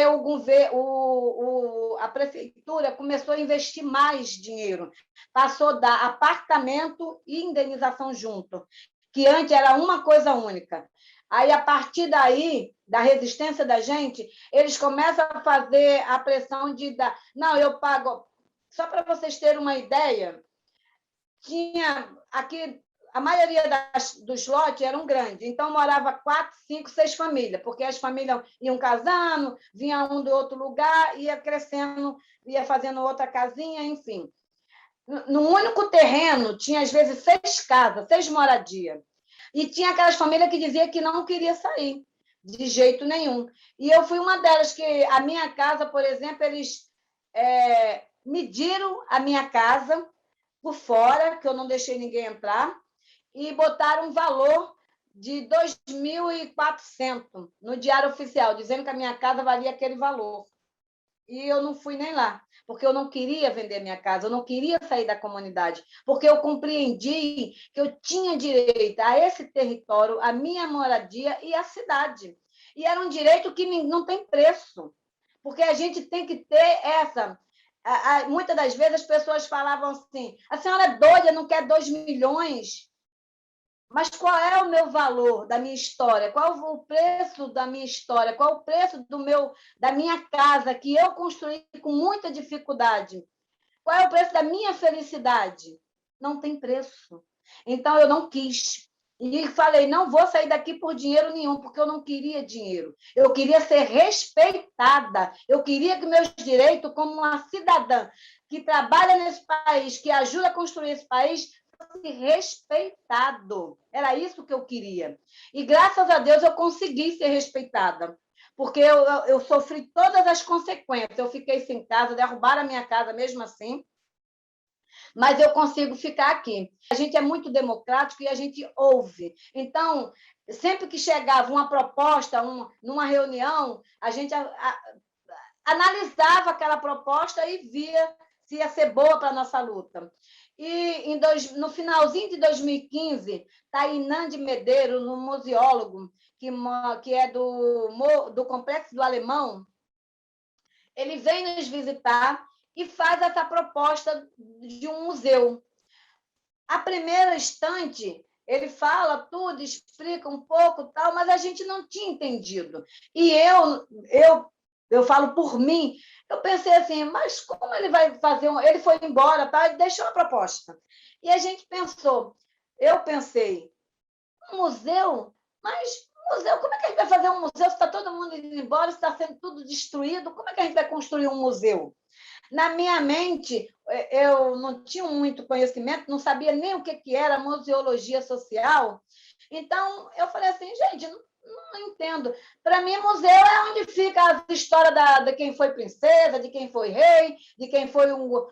a prefeitura começou a investir mais dinheiro, passou a dar apartamento e indenização junto, que antes era uma coisa única. Aí, a partir daí, da resistência da gente, eles começam a fazer a pressão de dar... Não, eu pago... Só para vocês terem uma ideia, tinha aqui... A maioria dos lotes eram grandes, então morava 4, 5, 6 famílias, porque as famílias iam casando, vinha um do outro lugar, ia crescendo, ia fazendo outra casinha, enfim. No único terreno, tinha às vezes 6 casas, 6 moradias. E tinha aquelas famílias que diziam que não queria sair, de jeito nenhum. E eu fui uma delas, que a minha casa, por exemplo, eles mediram a minha casa por fora, que eu não deixei ninguém entrar, e botaram um valor de 2.400 no Diário Oficial, dizendo que a minha casa valia aquele valor. E eu não fui nem lá, porque eu não queria vender minha casa, eu não queria sair da comunidade, porque eu compreendi que eu tinha direito a esse território, a minha moradia e a cidade. E era um direito que não tem preço, porque a gente tem que ter essa... Muitas das vezes as pessoas falavam assim, a senhora é doida, não quer 2 milhões... Mas qual é o meu valor da minha história? Qual o preço da minha história? Qual o preço da minha casa que eu construí com muita dificuldade? Qual é o preço da minha felicidade? Não tem preço. Então, eu não quis. E falei, não vou sair daqui por dinheiro nenhum, porque eu não queria dinheiro. Eu queria ser respeitada. Eu queria que meus direitos, como uma cidadã que trabalha nesse país, que ajuda a construir esse país, respeitado. Era isso que eu queria. E, graças a Deus, eu consegui ser respeitada. porque eu sofri todas as consequências. Eu fiquei sem casa, derrubaram a minha casa mesmo assim, mas eu consigo ficar aqui. A gente é muito democrático e a gente ouve. Então, sempre que chegava uma proposta, numa reunião, a gente analisava aquela proposta e via se ia ser boa para a nossa luta. E no finalzinho de 2015, Tainã de Medeiros, um museólogo que é do Complexo do Alemão, ele vem nos visitar e faz essa proposta de um museu. A primeira instante, ele fala tudo, explica um pouco, tal, mas a gente não tinha entendido. E eu falo por mim, eu pensei assim, mas como ele vai fazer? Ele foi embora, tá? E deixou a proposta. E a gente eu pensei, um museu? Mas museu, como é que a gente vai fazer um museu se está todo mundo indo embora, se está sendo tudo destruído? Como é que a gente vai construir um museu? Na minha mente, eu não tinha muito conhecimento, não sabia nem o que era museologia social. Então, eu falei assim, gente, não entendo. Para mim, museu é onde fica a história de quem foi princesa, de quem foi rei, de quem foi um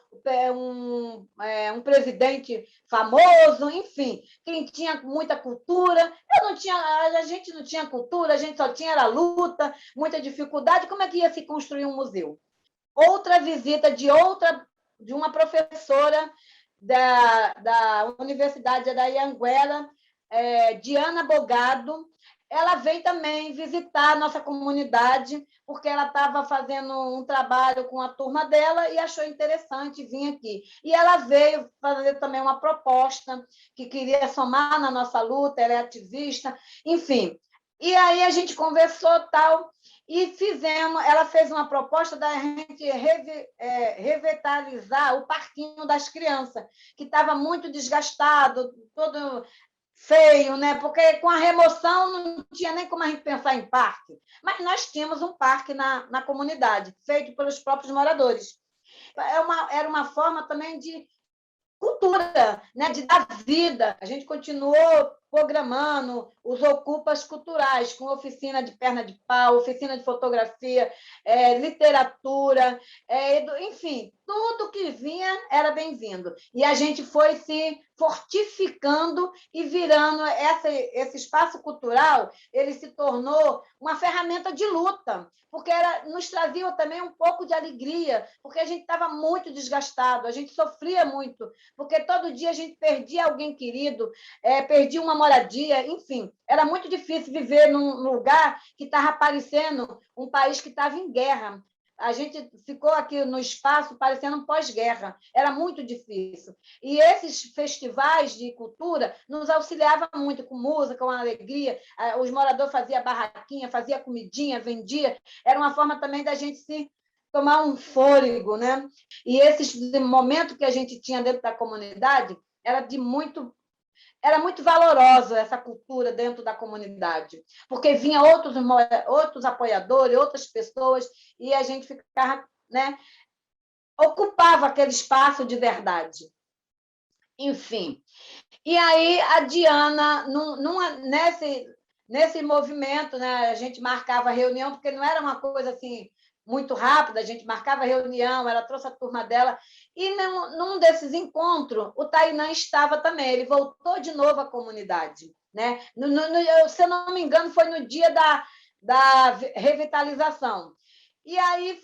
presidente famoso, enfim, quem tinha muita cultura. A gente não tinha cultura, a gente só tinha era luta, muita dificuldade. Como é que ia se construir um museu? Outra visita de uma professora da Universidade da Anhanguera, Diana Bogado. Ela veio também visitar a nossa comunidade, porque ela estava fazendo um trabalho com a turma dela e achou interessante vir aqui. E ela veio fazer também uma proposta que queria somar na nossa luta, ela é ativista, enfim. E aí a gente conversou tal e ela fez uma proposta da gente revitalizar o parquinho das crianças, que estava muito desgastado, todo feio, né? Porque com a remoção não tinha nem como a gente pensar em parque. Mas nós tínhamos um parque na comunidade, feito pelos próprios moradores. Era uma forma também de cultura, né? De dar vida. A gente continuou programando os ocupas culturais, com oficina de perna de pau, oficina de fotografia, literatura, enfim, tudo que vinha era bem-vindo. E a gente foi se fortificando e virando esse espaço cultural, ele se tornou uma ferramenta de luta, porque nos trazia também um pouco de alegria, porque a gente estava muito desgastado, a gente sofria muito, porque todo dia a gente perdia alguém querido, perdia uma moradia, enfim, era muito difícil viver num lugar que estava parecendo um país que estava em guerra. A gente ficou aqui no espaço parecendo um pós-guerra, era muito difícil. E esses festivais de cultura nos auxiliavam muito com música, com alegria. Os moradores faziam barraquinha, faziam comidinha, vendia. Era uma forma também da gente se tomar um fôlego, né? E esse momento que a gente tinha dentro da comunidade era muito valorosa essa cultura dentro da comunidade, porque vinha outros apoiadores, outras pessoas, e a gente ficava, né, ocupava aquele espaço de verdade. Enfim. E aí a Diana, nesse movimento, né, a gente marcava reunião, porque não era uma coisa assim muito rápida, a gente marcava reunião, ela trouxe a turma dela, e num desses encontros, o Tainã estava também, ele voltou de novo à comunidade. Né? Se eu não me engano, foi no dia da revitalização. E aí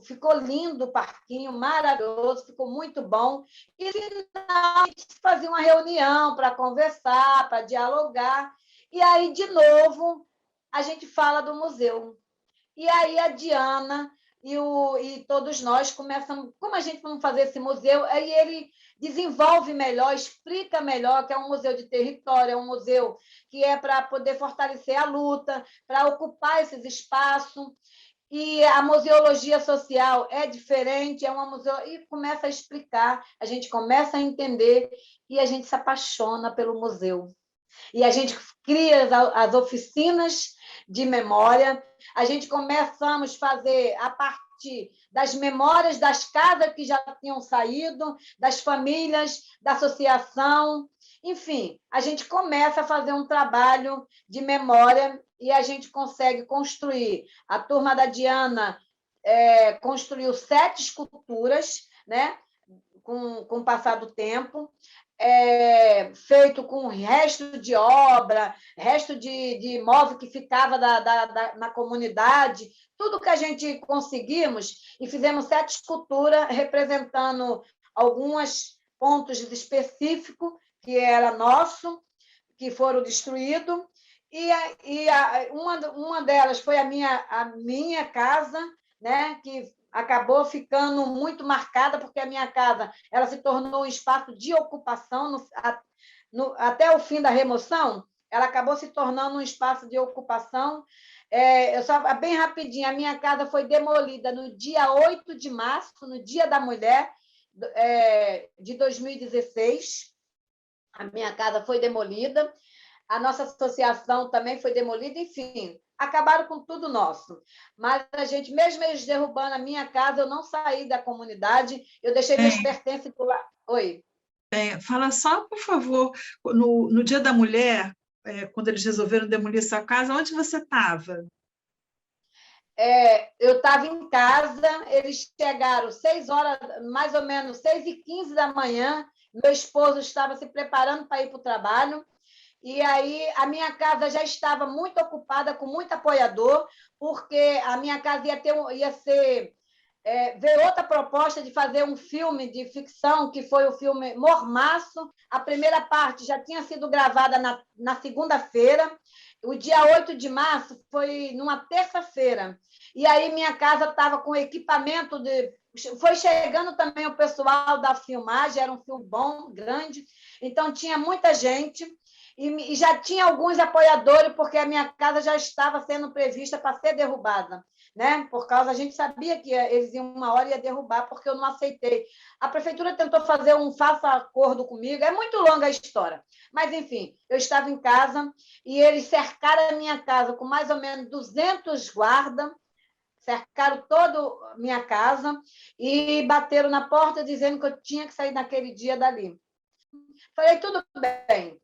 ficou lindo o parquinho, maravilhoso, ficou muito bom. E a gente fazia uma reunião para conversar, para dialogar. E aí, de novo, a gente fala do museu. E aí a Diana e todos nós começamos, como a gente vai fazer esse museu, aí ele desenvolve melhor, explica melhor que é um museu de território, é um museu que é para poder fortalecer a luta, para ocupar esses espaços. E a museologia social é diferente, e começa a explicar, a gente começa a entender e a gente se apaixona pelo museu. E a gente cria as oficinas de memória, a gente começamos a fazer a partir das memórias das casas que já tinham saído, das famílias, da associação, Enfim, a gente começa a fazer um trabalho de memória e a gente consegue construir. A turma da Diana construiu 7 esculturas, né? Com o passar do tempo, feito com resto de obra, resto de imóvel que ficava na comunidade, tudo que a gente conseguimos, e fizemos 7 esculturas representando alguns pontos específicos que era nosso, que foram destruídos, uma delas foi a minha casa, né, que acabou ficando muito marcada, porque a minha casa ela se tornou um espaço de ocupação até o fim da remoção, ela acabou se tornando um espaço de ocupação. Bem rapidinho, a minha casa foi demolida no dia 8 de março, no Dia da Mulher, de 2016. A minha casa foi demolida, a nossa associação também foi demolida, enfim, acabaram com tudo nosso. Mas a gente, mesmo eles derrubando a minha casa, eu não saí da comunidade, eu deixei meus pertences por lá. Oi. Fala só, por favor, no Dia da Mulher, quando eles resolveram demolir sua casa, onde você estava? Eu estava em casa, eles chegaram 6 horas, mais ou menos 6h15 da manhã, meu esposo estava se preparando para ir para o trabalho, e aí a minha casa já estava muito ocupada, com muito apoiador, porque a minha casa veio outra proposta de fazer um filme de ficção, que foi o filme Mormaço. A primeira parte já tinha sido gravada na segunda-feira, o dia 8 de março foi numa terça-feira, e aí minha casa estava com equipamento foi chegando também o pessoal da filmagem, era um filme bom, grande, então tinha muita gente, e já tinha alguns apoiadores, porque a minha casa já estava sendo prevista para ser derrubada, né? Por causa, a gente sabia que eles iam uma hora ia derrubar, porque eu não aceitei. A prefeitura tentou fazer um faça-acordo comigo, é muito longa a história, mas, enfim, eu estava em casa e eles cercaram a minha casa com mais ou menos 200 guardas, cercaram toda a minha casa e bateram na porta dizendo que eu tinha que sair naquele dia dali. Falei, tudo bem,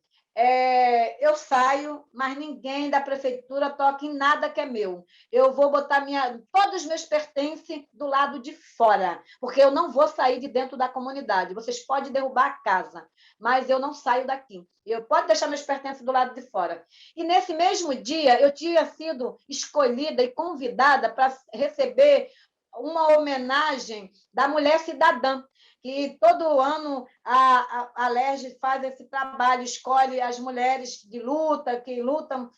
eu saio, mas ninguém da prefeitura toca em nada que é meu. Eu vou botar todos os meus pertences do lado de fora, porque eu não vou sair de dentro da comunidade. Vocês podem derrubar a casa, mas eu não saio daqui. Eu posso deixar meus pertences do lado de fora. E nesse mesmo dia, eu tinha sido escolhida e convidada para receber uma homenagem da Mulher Cidadã, que todo ano a LERJ faz esse trabalho, escolhe as mulheres de luta, que lutam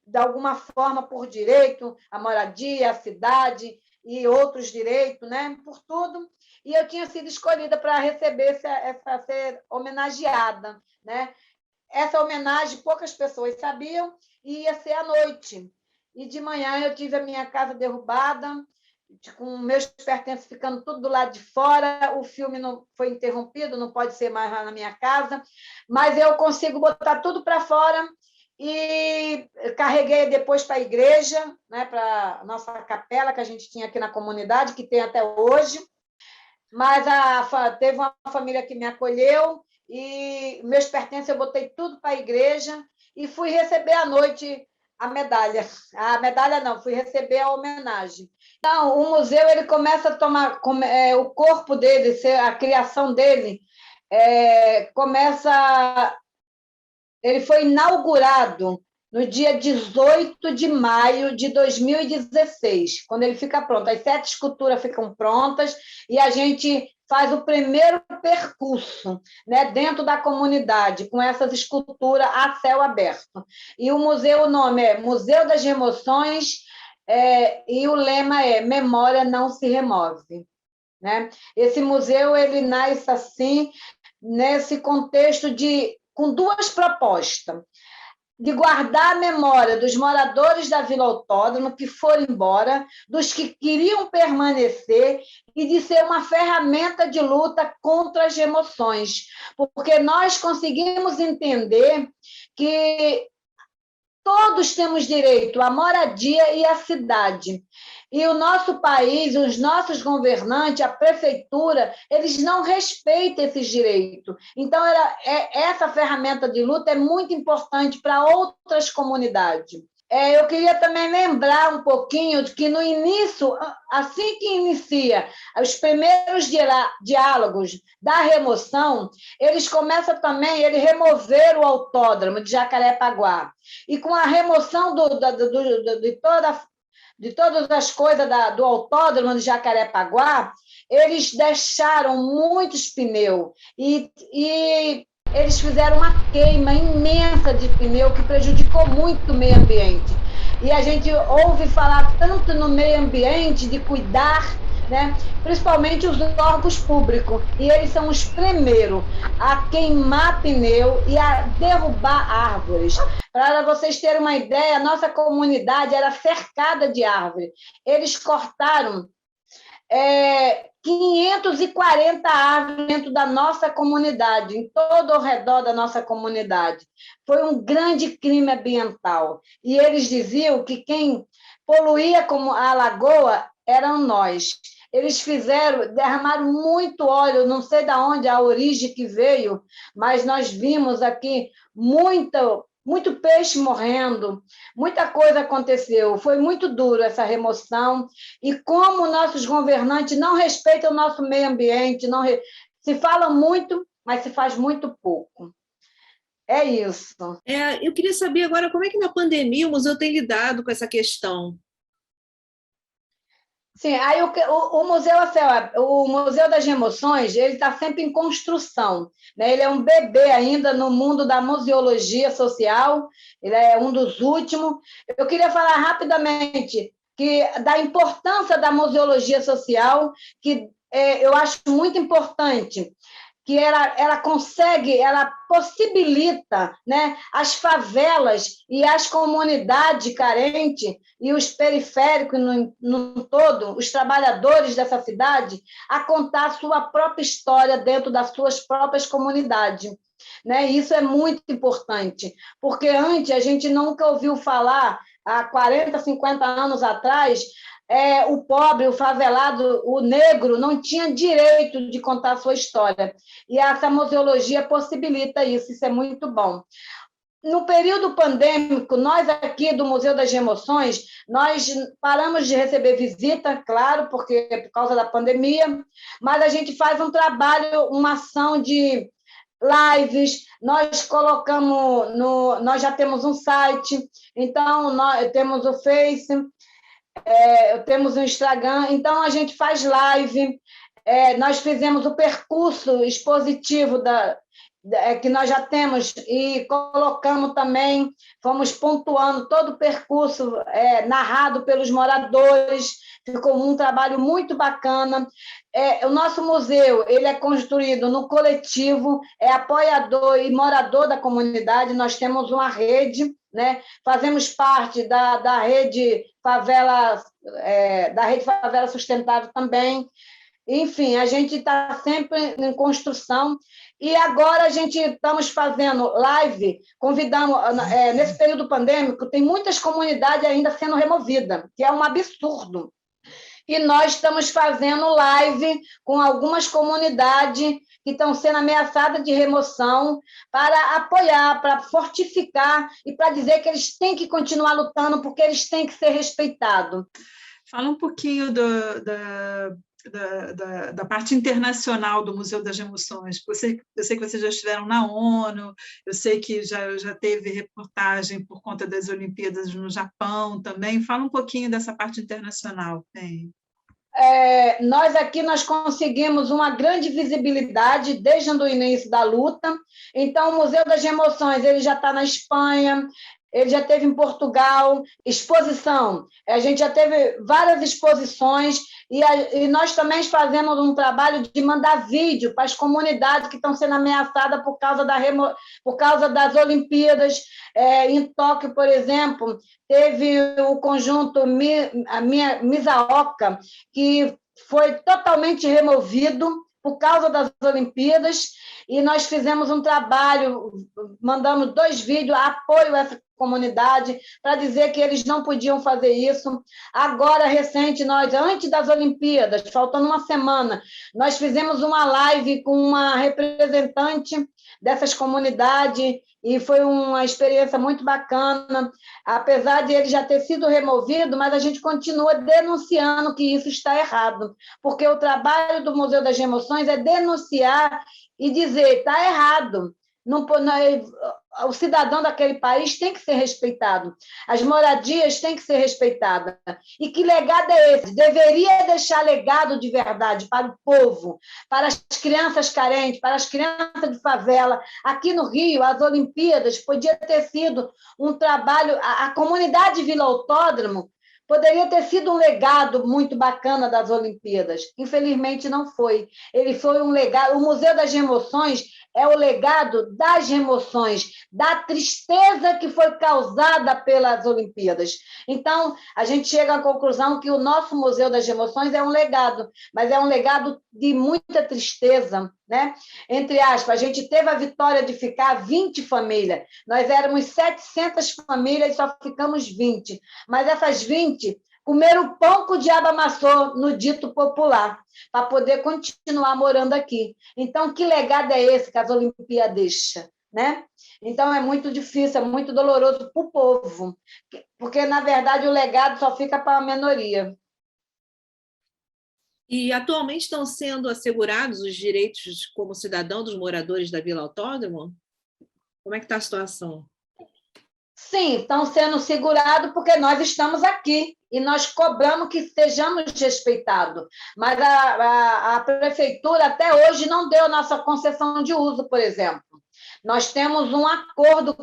de alguma forma por direito, a moradia, a cidade e outros direitos, né? Por tudo. E eu tinha sido escolhida para receber ser homenageada, né? Essa homenagem poucas pessoas sabiam, e ia ser à noite. E de manhã eu tive a minha casa derrubada, com meus pertences ficando tudo do lado de fora, o filme não foi interrompido, não pode ser mais lá na minha casa, mas eu consigo botar tudo para fora e carreguei depois para a igreja, né, para a nossa capela que a gente tinha aqui na comunidade, que tem até hoje, mas teve uma família que me acolheu e meus pertences eu botei tudo para a igreja e fui receber à noite a medalha. A medalha não, fui receber a homenagem. Então, o museu ele começa a tomar o corpo dele, a criação dele, ele foi inaugurado no dia 18 de maio de 2016, quando ele fica pronto. As 7 esculturas ficam prontas e a gente faz o primeiro percurso, né, dentro da comunidade, com essas esculturas a céu aberto. E o museu, o nome é Museu das Emoções, e o lema é Memória não se remove. Né? Esse museu ele nasce assim, nesse contexto com 2 propostas: de guardar a memória dos moradores da Vila Autódromo que foram embora, dos que queriam permanecer, e de ser uma ferramenta de luta contra as emoções, porque nós conseguimos entender que Todos temos direito à moradia e à cidade. E o nosso país, os nossos governantes, a prefeitura, eles não respeitam esses direitos. Então, essa ferramenta de luta é muito importante para outras comunidades. Eu queria também lembrar um pouquinho de que no início, assim que inicia os primeiros diálogos da remoção, eles começam também, eles removeram o autódromo de Jacarepaguá. E com a remoção de todas as coisas do autódromo de Jacarepaguá, eles deixaram muitos pneus e eles fizeram uma queima imensa de pneu que prejudicou muito o meio ambiente. E a gente ouve falar tanto no meio ambiente de cuidar, né? Principalmente os órgãos públicos, e eles são os primeiros a queimar pneu e a derrubar árvores. Para vocês terem uma ideia, a nossa comunidade era cercada de árvores. Eles cortaram 540 árvores dentro da nossa comunidade, em todo o redor da nossa comunidade. Foi um grande crime ambiental. E eles diziam que quem poluía como a lagoa eram nós. Eles derramaram muito óleo, não sei de onde a origem que veio, mas nós vimos aqui muito peixe morrendo, muita coisa aconteceu. Foi muito duro essa remoção. E como nossos governantes não respeitam o nosso meio ambiente, se fala muito, mas se faz muito pouco. É isso. Eu queria saber agora como é que na pandemia o museu tem lidado com essa questão. Sim, aí o museu, assim, o Museu das Emoções, ele está sempre em construção, né? Ele é um bebê ainda no mundo da museologia social, ele é um dos últimos. Eu queria falar rapidamente da importância da museologia social, que eu acho muito importante, que ela possibilita, né, as favelas e as comunidades carentes e os periféricos no todo, os trabalhadores dessa cidade, a contar a sua própria história dentro das suas próprias comunidades. Né? Isso é muito importante, porque antes a gente nunca ouviu falar, há 40, 50 anos atrás, o pobre, o favelado, o negro não tinha direito de contar a sua história. E essa museologia possibilita isso é muito bom. No período pandêmico, nós aqui do Museu das Emoções, nós paramos de receber visita, claro, porque por causa da pandemia, mas a gente faz um trabalho, uma ação de lives, nós colocamos nós já temos um site, então nós temos o Face, temos o Instagram, então a gente faz live, nós fizemos o percurso expositivo que nós já temos e colocamos também, fomos pontuando todo o percurso narrado pelos moradores, ficou um trabalho muito bacana. O nosso museu ele é construído no coletivo, é apoiador e morador da comunidade, nós temos uma rede, né? Fazemos parte da rede Favela, da rede Favela Sustentável também. Enfim, a gente está sempre em construção e agora a gente estamos fazendo live, convidamos, nesse período pandêmico, tem muitas comunidades ainda sendo removidas, que é um absurdo. E nós estamos fazendo live com algumas comunidades que estão sendo ameaçadas de remoção para apoiar, para fortificar e para dizer que eles têm que continuar lutando porque eles têm que ser respeitados. Fala um pouquinho da parte internacional do Museu das Emoções. Eu sei que vocês já estiveram na ONU, eu sei que já teve reportagem por conta das Olimpíadas no Japão também. Fala um pouquinho dessa parte internacional. Nós conseguimos uma grande visibilidade desde o início da luta. Então, o Museu das Emoções ele já está na Espanha, ele já teve em exposição. A gente já teve várias exposições e nós também fazemos um trabalho de mandar vídeo para as comunidades que estão sendo ameaçadas por causa das Olimpíadas. Em Tóquio, por exemplo, teve o conjunto Misaoka, que foi totalmente removido, por causa das Olimpíadas, e nós fizemos um trabalho, mandamos 2 vídeos, apoio a essa comunidade, para dizer que eles não podiam fazer isso. Agora, recente, nós, antes das Olimpíadas, faltando uma semana, nós fizemos uma live com uma representante dessas comunidades, e foi uma experiência muito bacana, apesar de ele já ter sido removido, mas a gente continua denunciando que isso está errado, porque o trabalho do Museu das Emoções é denunciar e dizer, está errado, o cidadão daquele país tem que ser respeitado, as moradias têm que ser respeitadas. E que legado é esse? Deveria deixar legado de verdade para o povo, para as crianças carentes, para as crianças de favela. Aqui no Rio, as Olimpíadas podia ter sido um trabalho, a comunidade Vila Autódromo poderia ter sido um legado muito bacana das Olimpíadas. Infelizmente, não foi. Ele foi um legado. O Museu das Emoções é o legado das emoções, da tristeza que foi causada pelas Olimpíadas. Então, a gente chega à conclusão que o nosso Museu das Emoções é um legado, mas é um legado de muita tristeza, né? Entre aspas, a gente teve a vitória de ficar 20 famílias. Nós éramos 700 famílias e só ficamos 20. Mas essas 20 comeram o pão que o diabo amassou, no dito popular, para poder continuar morando aqui. Então, que legado é esse que as Olimpíadas deixam, né? Então, é muito difícil, é muito doloroso para o povo, porque, na verdade, o legado só fica para a minoria. E atualmente estão sendo assegurados os direitos como cidadão dos moradores da Vila Autódromo? Como é que está a situação? Sim, estão sendo segurados porque nós estamos aqui e nós cobramos que sejamos respeitados. Mas a prefeitura até hoje não deu nossa concessão de uso, por exemplo. Nós temos um acordo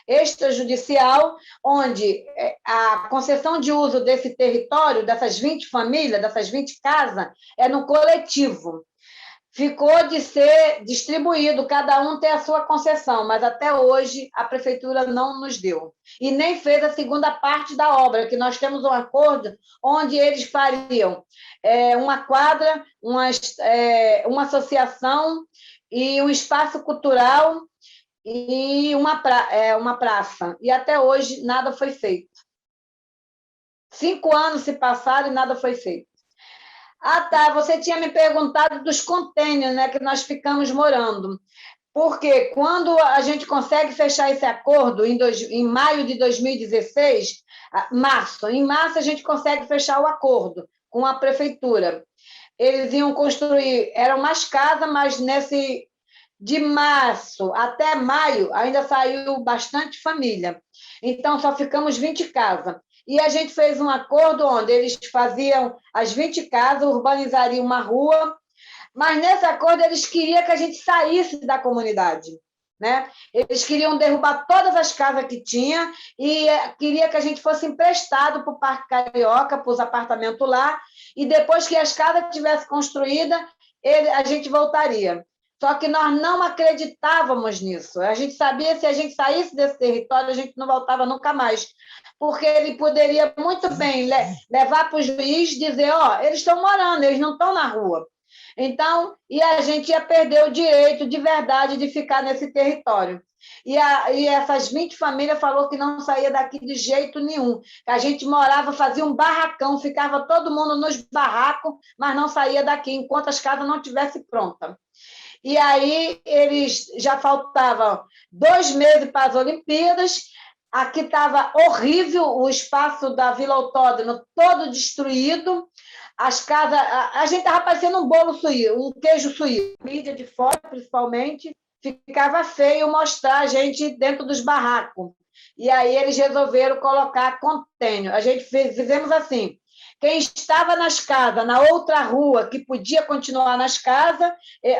extrajudicial onde a concessão de uso desse território, dessas 20 famílias, dessas 20 casas, é no coletivo. Ficou de ser distribuído, cada um tem a sua concessão, mas até hoje a prefeitura não nos deu. E nem fez a segunda parte da obra, que nós temos um acordo onde eles fariam uma quadra, uma associação e um espaço cultural e uma praça. E até hoje nada foi feito. 5 anos se passaram e nada foi feito. Ah, tá, você tinha me perguntado dos containers, né, que nós ficamos morando. Porque quando a gente consegue fechar esse acordo em maio de 2016, em março a gente consegue fechar o acordo com a prefeitura. Eles iam construir, eram mais casas, mas de março até maio ainda saiu bastante família. Então, só ficamos 20 casas. E a gente fez um acordo onde eles faziam as 20 casas, urbanizariam uma rua, mas nesse acordo eles queriam que a gente saísse da comunidade, né? Eles queriam derrubar todas as casas que tinha e queria que a gente fosse emprestado para o Parque Carioca, para os apartamentos lá, e depois que as casas tivessem construídas, a gente voltaria. Só que nós não acreditávamos nisso. A gente sabia que se a gente saísse desse território, a gente não voltava nunca mais. Porque ele poderia muito bem levar para o juiz e dizer, eles estão morando, eles não estão na rua. Então, e a gente ia perder o direito de verdade de ficar nesse território. E essas 20 famílias falou que não saía daqui de jeito nenhum. A gente morava, fazia um barracão, ficava todo mundo nos barracos, mas não saía daqui enquanto as casas não estivessem prontas. E aí eles já faltavam 2 meses para as Olimpíadas. Aqui estava horrível o espaço da Vila Autódromo, todo destruído. As casas, a gente estava parecendo um bolo suíço, um queijo suíço. A mídia de fora, principalmente, ficava feio mostrar a gente dentro dos barracos. E aí eles resolveram colocar container. A gente fizemos assim. Quem estava nas casas, na outra rua, que podia continuar nas casas,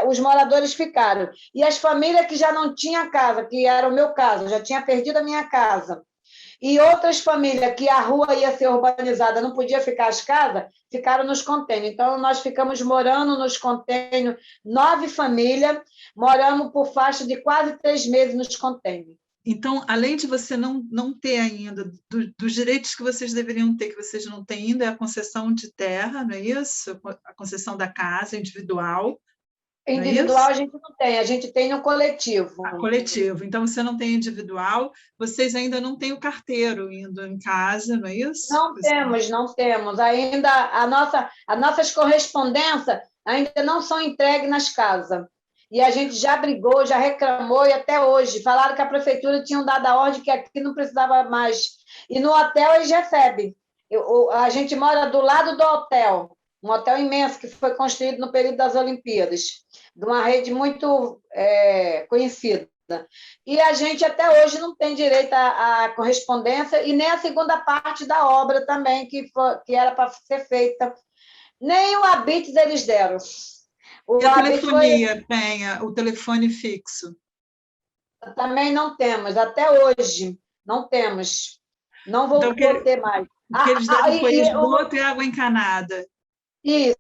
os moradores ficaram. E as famílias que já não tinham casa, que era o meu caso, eu já tinha perdido a minha casa, e outras famílias que a rua ia ser urbanizada, não podia ficar as casas, ficaram nos containers. Então, nós ficamos morando nos containers, 9 famílias, moramos por faixa de quase 3 meses nos containers. Então, além de você não ter ainda, dos direitos que vocês deveriam ter, que vocês não têm ainda, é a concessão de terra, não é isso? A concessão da casa individual, não é Individual isso? a gente não tem, a gente tem no coletivo. Coletivo. Então, você não tem individual, vocês ainda não têm o carteiro indo em casa, não é isso? Não temos. Ainda as nossas correspondências ainda não são entregues nas casas. E a gente já brigou, já reclamou, e até hoje. Falaram que a prefeitura tinha dado a ordem que aqui não precisava mais. E no hotel eles recebem. A gente mora do lado do hotel, um hotel imenso que foi construído no período das Olimpíadas, de uma rede muito conhecida. E a gente até hoje não tem direito à correspondência e nem a segunda parte da obra também, que era para ser feita. Nem o habite eles deram. E a telefonia, Penha, o telefone fixo? Também não temos, até hoje não temos. Não vou ter mais. O que eles deram foi esgoto e água encanada. Isso.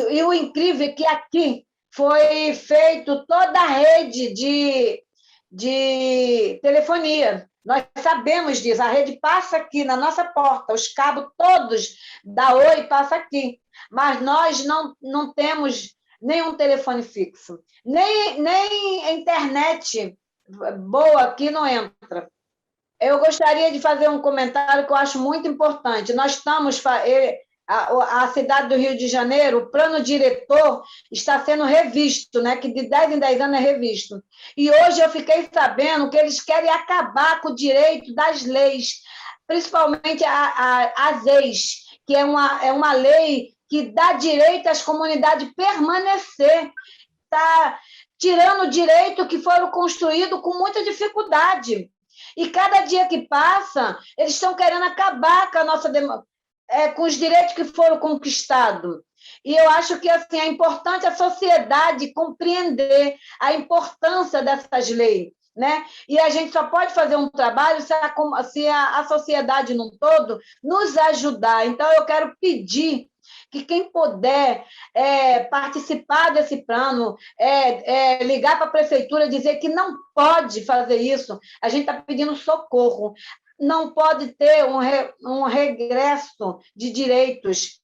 E o incrível é que aqui foi feito toda a rede de telefonia. Nós sabemos disso. A rede passa aqui na nossa porta, os cabos todos da Oi passam aqui. Mas nós não temos nenhum telefone fixo. Nem a internet boa aqui não entra. Eu gostaria de fazer um comentário que eu acho muito importante. Nós estamos... A cidade do Rio de Janeiro, o plano diretor está sendo revisto, né? Que de 10 em 10 anos é revisto. E hoje eu fiquei sabendo que eles querem acabar com o direito das leis, principalmente as ex, que é uma lei que dá direito às comunidades permanecer. Está tirando o direito que foram construídos com muita dificuldade. E cada dia que passa, eles estão querendo acabar com a nossa democracia, com os direitos que foram conquistados. E eu acho que assim, é importante a sociedade compreender a importância dessas leis. Né? E a gente só pode fazer um trabalho se a sociedade num todo nos ajudar. Então, eu quero pedir que quem puder participar desse plano, ligar para a prefeitura, dizer que não pode fazer isso, a gente está pedindo socorro. Não pode ter um regresso de direitos.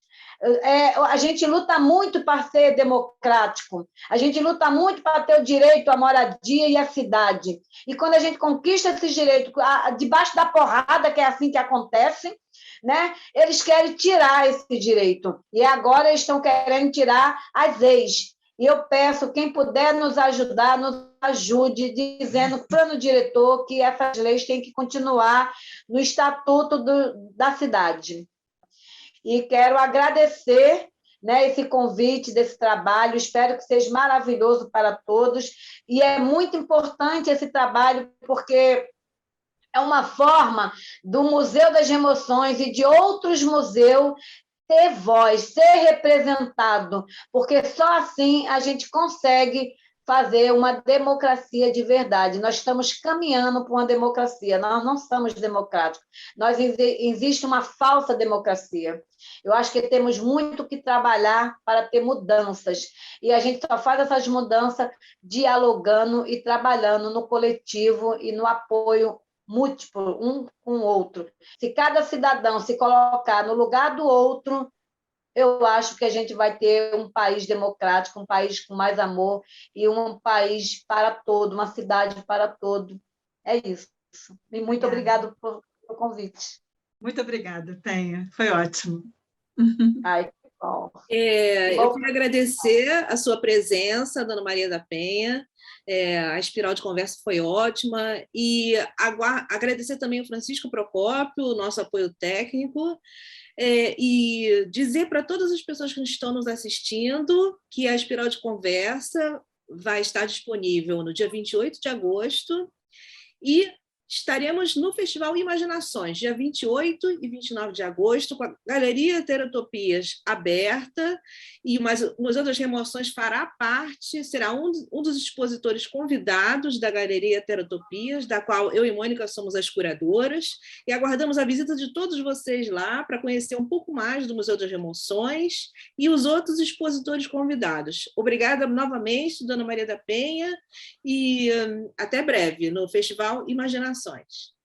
A gente luta muito para ser democrático, a gente luta muito para ter o direito à moradia e à cidade. E quando a gente conquista esses direitos, debaixo da porrada, que é assim que acontece, né? Eles querem tirar esse direito. E agora eles estão querendo tirar as ex. E eu peço, quem puder nos ajudar, nos ajude, dizendo para o plano diretor que essas leis têm que continuar no estatuto da cidade. E quero agradecer, né, esse convite, desse trabalho, espero que seja maravilhoso para todos. E é muito importante esse trabalho, porque é uma forma do Museu das Emoções e de outros museus ter voz, ser representado, porque só assim a gente consegue fazer uma democracia de verdade. Nós estamos caminhando para uma democracia, nós não somos democráticos, existe uma falsa democracia. Eu acho que temos muito que trabalhar para ter mudanças, e a gente só faz essas mudanças dialogando e trabalhando no coletivo e no apoio múltiplo, um com o outro. Se cada cidadão se colocar no lugar do outro, eu acho que a gente vai ter um país democrático, um país com mais amor e um país para todo, uma cidade para todo. É isso. E muito obrigada pelo convite. Muito obrigada, Penha. Foi ótimo. Ai, que bom. Eu quero agradecer a sua presença, dona Maria da Penha. A espiral de conversa foi ótima. E agradecer também ao Francisco Procópio, o nosso apoio técnico. E dizer para todas as pessoas que estão nos assistindo que a espiral de conversa vai estar disponível no dia 28 de agosto. E Estaremos no Festival Imaginações, dia 28 e 29 de agosto, com a Galeria Heterotopias aberta, e o Museu das Remoções fará parte, será um dos expositores convidados da Galeria Heterotopias, da qual eu e Mônica somos as curadoras, e aguardamos a visita de todos vocês lá para conhecer um pouco mais do Museu das Remoções e os outros expositores convidados. Obrigada novamente, Dona Maria da Penha, e até breve no Festival Imaginações.